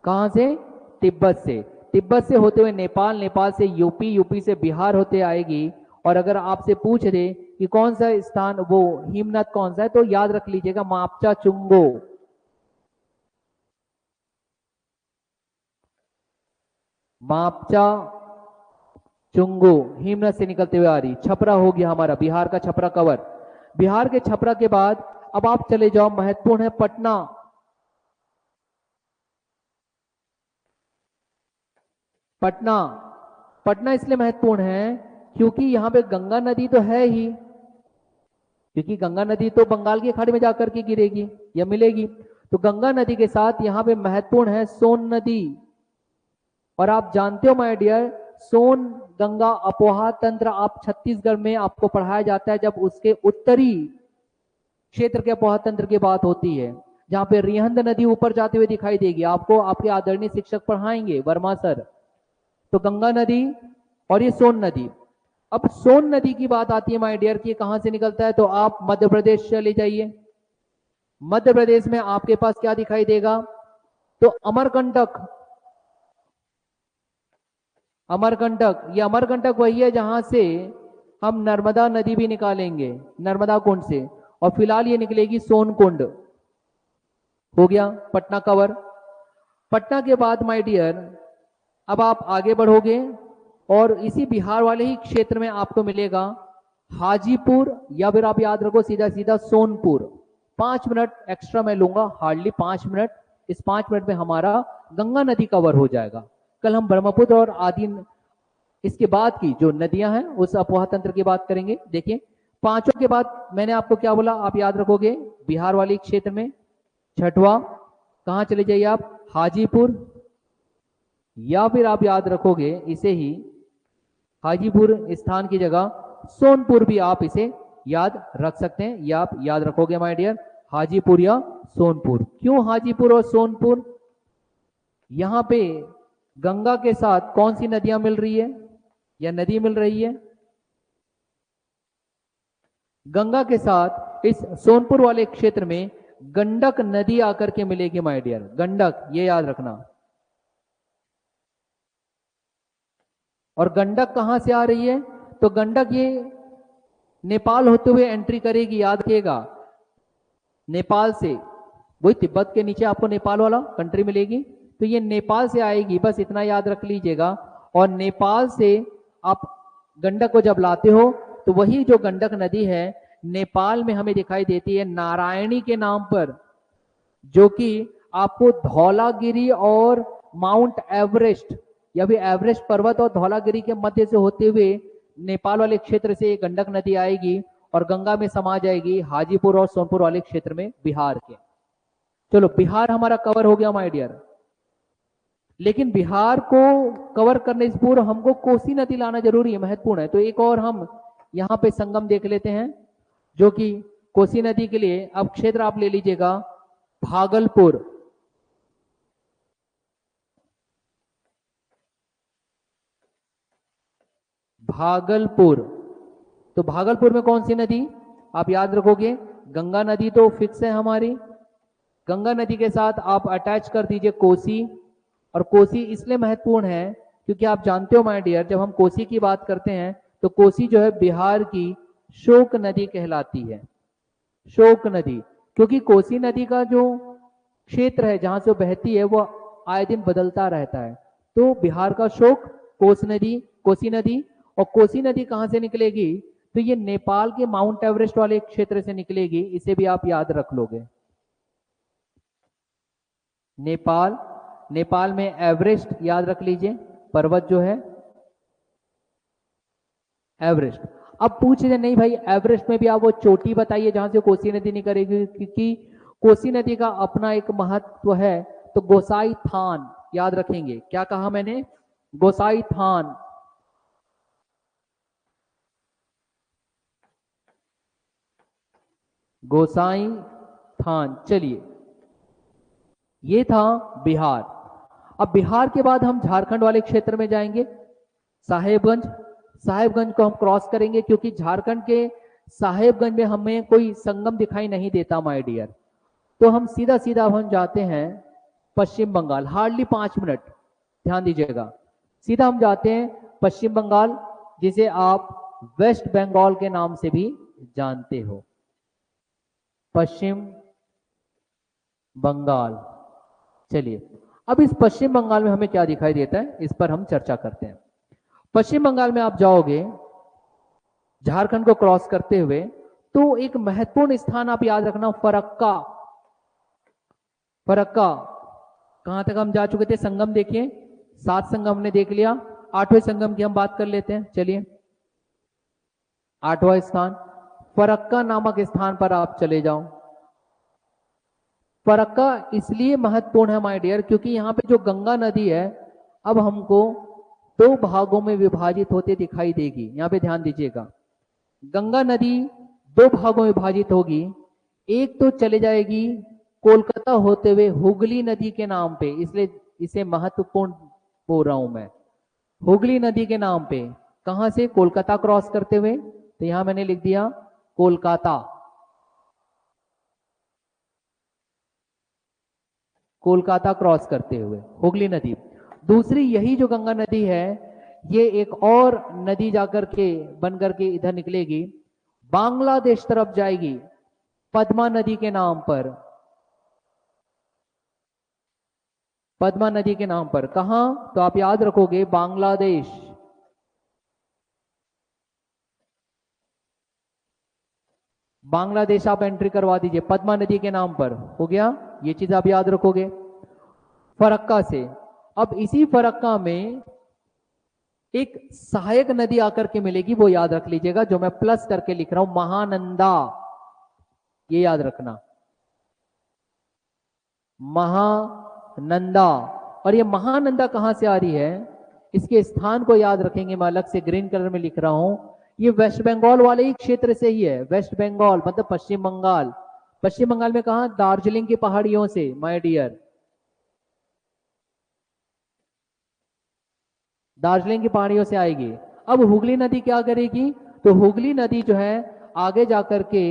कहां से? तिब्बत से। तिब्बत से होते हुए नेपाल, नेपाल से यूपी, यूपी से बिहार होते आएगी। और अगर आपसे पूछ दे कि कौन सा स्थान वो हिमनद कौन सा है, तो याद रख लीजिएगा मापचा चुंगो। मापचा चुंगो हिमनद से निकलते हुए आ रही। छपरा हो गया हमारा बिहार का छपरा कवर। बिहार के छपरा के बाद अब आप चले जाओ, महत्वपूर्ण है पटना। पटना, पटना इसलिए महत्वपूर्ण है क्योंकि यहां पे गंगा नदी तो है ही, क्योंकि गंगा नदी तो बंगाल की खाड़ी में जाकर के गिरेगी या मिलेगी। तो गंगा नदी के साथ यहां पे महत्वपूर्ण है सोन नदी। और आप जानते हो माय डियर, सोन गंगा अपोहा तंत्र आप छत्तीसगढ़ में आपको पढ़ाया जाता है जब उसके उत्तरी क्षेत्र के अपोहा तंत्र की बात होती है, जहां पे रिहंद नदी ऊपर जाते हुए दिखाई देगी। आपको आपके आदरणीय शिक्षक पढ़ाएंगे, वर्मा सर। तो गंगा नदी और ये सोन नदी। अब सोन नदी की बात आती है माय डियर की कहां से निकलता है, तो आप मध्य प्रदेश चले जाइए। मध्य प्रदेश में आपके पास क्या दिखाई देगा, तो अमरकंटक। अमरकंटक, ये अमरकंटक वही है जहां से हम नर्मदा नदी भी निकालेंगे, नर्मदा कुंड से। और फिलहाल ये निकलेगी सोन कुंड। हो गया पटना कवर। पटना के बाद माय डियर अब आप आगे बढ़ोगे और इसी बिहार वाले ही क्षेत्र में आपको मिलेगा हाजीपुर, या फिर आप याद रखो सीधा सीधा सोनपुर। 5 मिनट एक्स्ट्रा मैं लूंगा, हार्डली 5 मिनट। इस 5 मिनट में हमारा गंगा नदी कवर हो जाएगा। कल हम ब्रह्मपुत्र और आदि इसके बाद की जो नदियां हैं उस अपोहा तंत्र की बात करेंगे। देखिए पांचों के बाद मैंने आपको क्या बोला, आप याद रखोगे बिहार वाले क्षेत्र में। छठवा कहां चले जाइए आप, हाजीपुर, या फिर आप याद रखोगे इसे ही हाजीपुर स्थान की जगह सोनपुर भी आप इसे याद रख सकते हैं, या आप याद रखोगे माय डियर हाजीपुर या सोनपुर। क्यों हाजीपुर और सोनपुर? यहां पे गंगा के साथ कौन सी नदियां मिल रही है या नदी मिल रही है? गंगा के साथ इस सोनपुर वाले क्षेत्र में गंडक नदी आकर के मिलेगी माय डियर, गंडक, ये याद रखना। और गंडक कहां से आ रही है, तो गंडक ये नेपाल होते हुए एंट्री करेगी, याद रखिएगा नेपाल से। वही तिब्बत के नीचे आपको नेपाल वाला कंट्री मिलेगी, तो ये नेपाल से आएगी, बस इतना याद रख लीजिएगा। और नेपाल से आप गंडक को जब लाते हो तो वही जो गंडक नदी है नेपाल में हमें दिखाई देती है नारायणी के नाम पर, जो कि आपको धौलागिरी और माउंट एवरेस्ट या भी एवरेस्ट पर्वत और धौलागिरी के मध्य से होते हुए नेपाल वाले क्षेत्र से गंडक नदी आएगी और गंगा में समा जाएगी हाजीपुर और सोनपुर वाले क्षेत्र में बिहार के। चलो बिहार हमारा कवर हो गया माय डियर। लेकिन बिहार को कवर करने से पूर्व हमको कोसी नदी लाना जरूरी है, महत्वपूर्ण है। तो एक और हम यहाँ पे संगम देख लेते हैं, जो कि कोसी नदी के लिए अब क्षेत्र आप ले लीजिएगा भागलपुर। भागलपुर, तो भागलपुर में कौन सी नदी आप याद रखोगे, गंगा नदी तो फिक्स है हमारी। गंगा नदी के साथ आप अटैच कर दीजिए कोसी, और कोसी इसलिए महत्वपूर्ण है क्योंकि आप जानते हो माय डियर, जब हम कोसी की बात करते हैं तो कोसी जो है बिहार की शोक नदी कहलाती है, शोक नदी, क्योंकि कोसी नदी का जो क्षेत्र है जहां से वो बहती है वो आए दिन बदलता रहता है। तो बिहार का शोक कोस नदी, कोसी नदी, और कोसी नदी कहां से निकलेगी, तो ये नेपाल के माउंट एवरेस्ट वाले क्षेत्र से निकलेगी, इसे भी आप याद रख लोगे। नेपाल, नेपाल में एवरेस्ट याद रख लीजिए, पर्वत जो है एवरेस्ट। अब पूछ रहे नहीं भाई एवरेस्ट में भी आप वो चोटी बताइए जहां से कोसी नदी निकलेगी, क्योंकि कोसी नदी का अपना एक महत्व है। तो गोसाई थान याद रखेंगे, क्या कहा मैंने, गोसाई थान। गोसाई थान, चलिए ये था बिहार। अब बिहार के बाद हम झारखंड वाले क्षेत्र में जाएंगे, साहेबगंज। साहेबगंज को हम क्रॉस करेंगे क्योंकि झारखंड के साहेबगंज में हमें कोई संगम दिखाई नहीं देता माय डियर। तो हम सीधा सीधा हम जाते हैं पश्चिम बंगाल, हार्डली 5 मिनट, ध्यान दीजिएगा। सीधा हम जाते हैं पश्चिम बंगाल, जिसे आप वेस्ट बंगाल के नाम से भी जानते हो, पश्चिम बंगाल। चलिए अब इस पश्चिम बंगाल में हमें क्या दिखाई देता है इस पर हम चर्चा करते हैं। पश्चिम बंगाल में आप जाओगे झारखंड को क्रॉस करते हुए, तो एक महत्वपूर्ण स्थान आप याद रखना, फरक्का। फरक्का कहां तक हम जा चुके थे, संगम देखिए, 7 संगम हमने देख लिया, 8वें संगम की हम बात कर लेते हैं। चलिए 8वां स्थान फरक्का नामक स्थान पर आप चले जाओ। फरक्का इसलिए महत्वपूर्ण है माय डियर क्योंकि यहाँ पे जो गंगा नदी है अब हमको 2 भागों में विभाजित होते दिखाई देगी। यहाँ पे ध्यान दीजिएगा, गंगा नदी 2 भागों में विभाजित होगी। एक तो चले जाएगी कोलकाता होते हुए हुगली नदी के नाम पे, इसलिए इसे महत्वपूर्ण बोल रहा हूं मैं, हुगली नदी के नाम पे। कहां से, कोलकाता क्रॉस करते हुए, तो यहां मैंने लिख दिया कोलकाता, कोलकाता क्रॉस करते हुए हुगली नदी। दूसरी यही जो गंगा नदी है ये एक और नदी जाकर के बन करके इधर निकलेगी, बांग्लादेश तरफ जाएगी पद्मा नदी के नाम पर, पद्मा नदी के नाम पर। कहां, तो आप याद रखोगे बांग्लादेश। बांग्लादेश आप एंट्री करवा दीजिए पद्मा नदी के नाम पर, हो गया, ये चीज आप याद रखोगे। फरक्का से, अब इसी फरक्का में एक सहायक नदी आकर के मिलेगी, वो याद रख लीजिएगा, जो मैं प्लस करके लिख रहा हूं, महानंदा, ये याद रखना, महानंदा। और ये महानंदा कहां से आ रही है, इसके स्थान को याद रखेंगे, मैं अलग से ग्रीन कलर में लिख रहा हूं, ये वेस्ट बंगाल वाले ही क्षेत्र से ही है। वेस्ट बंगाल मतलब पश्चिम बंगाल। पश्चिम बंगाल में कहा, दार्जिलिंग की पहाड़ियों से माय डियर, दार्जिलिंग की पहाड़ियों से आएगी। अब हुगली नदी क्या करेगी, तो हुगली नदी जो है आगे जाकर के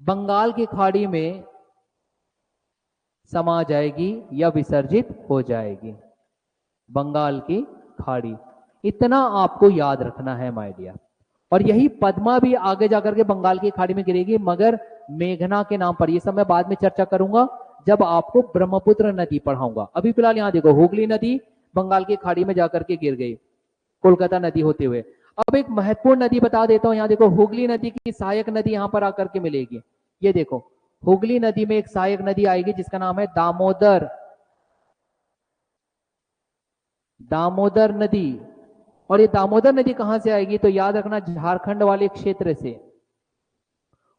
बंगाल की खाड़ी में समा जाएगी या विसर्जित हो जाएगी, बंगाल की खाड़ी। इतना आपको याद रखना है माय डियर। और यही पद्मा भी आगे जाकर के बंगाल की खाड़ी में गिरेगी, मगर मेघना के नाम पर। ये सब मैं बाद में चर्चा करूंगा जब आपको ब्रह्मपुत्र नदी पढ़ाऊंगा। अभी फिलहाल यहां देखो, हुगली नदी बंगाल की खाड़ी में जाकर के गिर गई कोलकाता नदी होते हुए। अब एक महत्वपूर्ण नदी बता देता हूं, यहां देखो हुगली नदी की सहायक नदी यहां पर आकर के मिलेगी। ये देखो हुगली नदी में एक सहायक नदी आएगी जिसका नाम है दामोदर, दामोदर नदी। और ये दामोदर नदी कहां से आएगी, तो याद रखना झारखंड वाले क्षेत्र से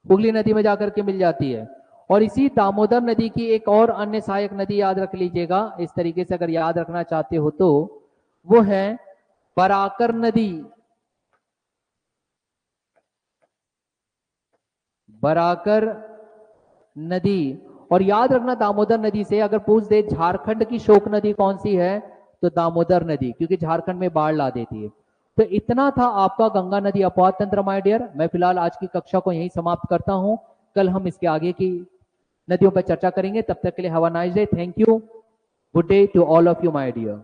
हुगली नदी में जाकर के मिल जाती है। और इसी दामोदर नदी की एक और अन्य सहायक नदी याद रख लीजिएगा, इस तरीके से अगर याद रखना चाहते हो तो, वो है बराकर नदी, बराकर नदी। और याद रखना दामोदर नदी से अगर पूछ दे झारखंड की शोक नदी कौन सी है, तो दामोदर नदी, क्योंकि झारखंड में बाढ़ ला देती है। तो इतना था आपका गंगा नदी अपवाद तंत्र माय डियर। मैं फिलहाल आज की कक्षा को यहीं समाप्त करता हूं, कल हम इसके आगे की नदियों पर चर्चा करेंगे। तब तक के लिए have a nice day, thank you. Good day to all of you my dear.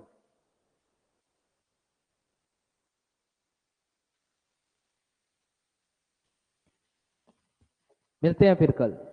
मिलते हैं फिर कल।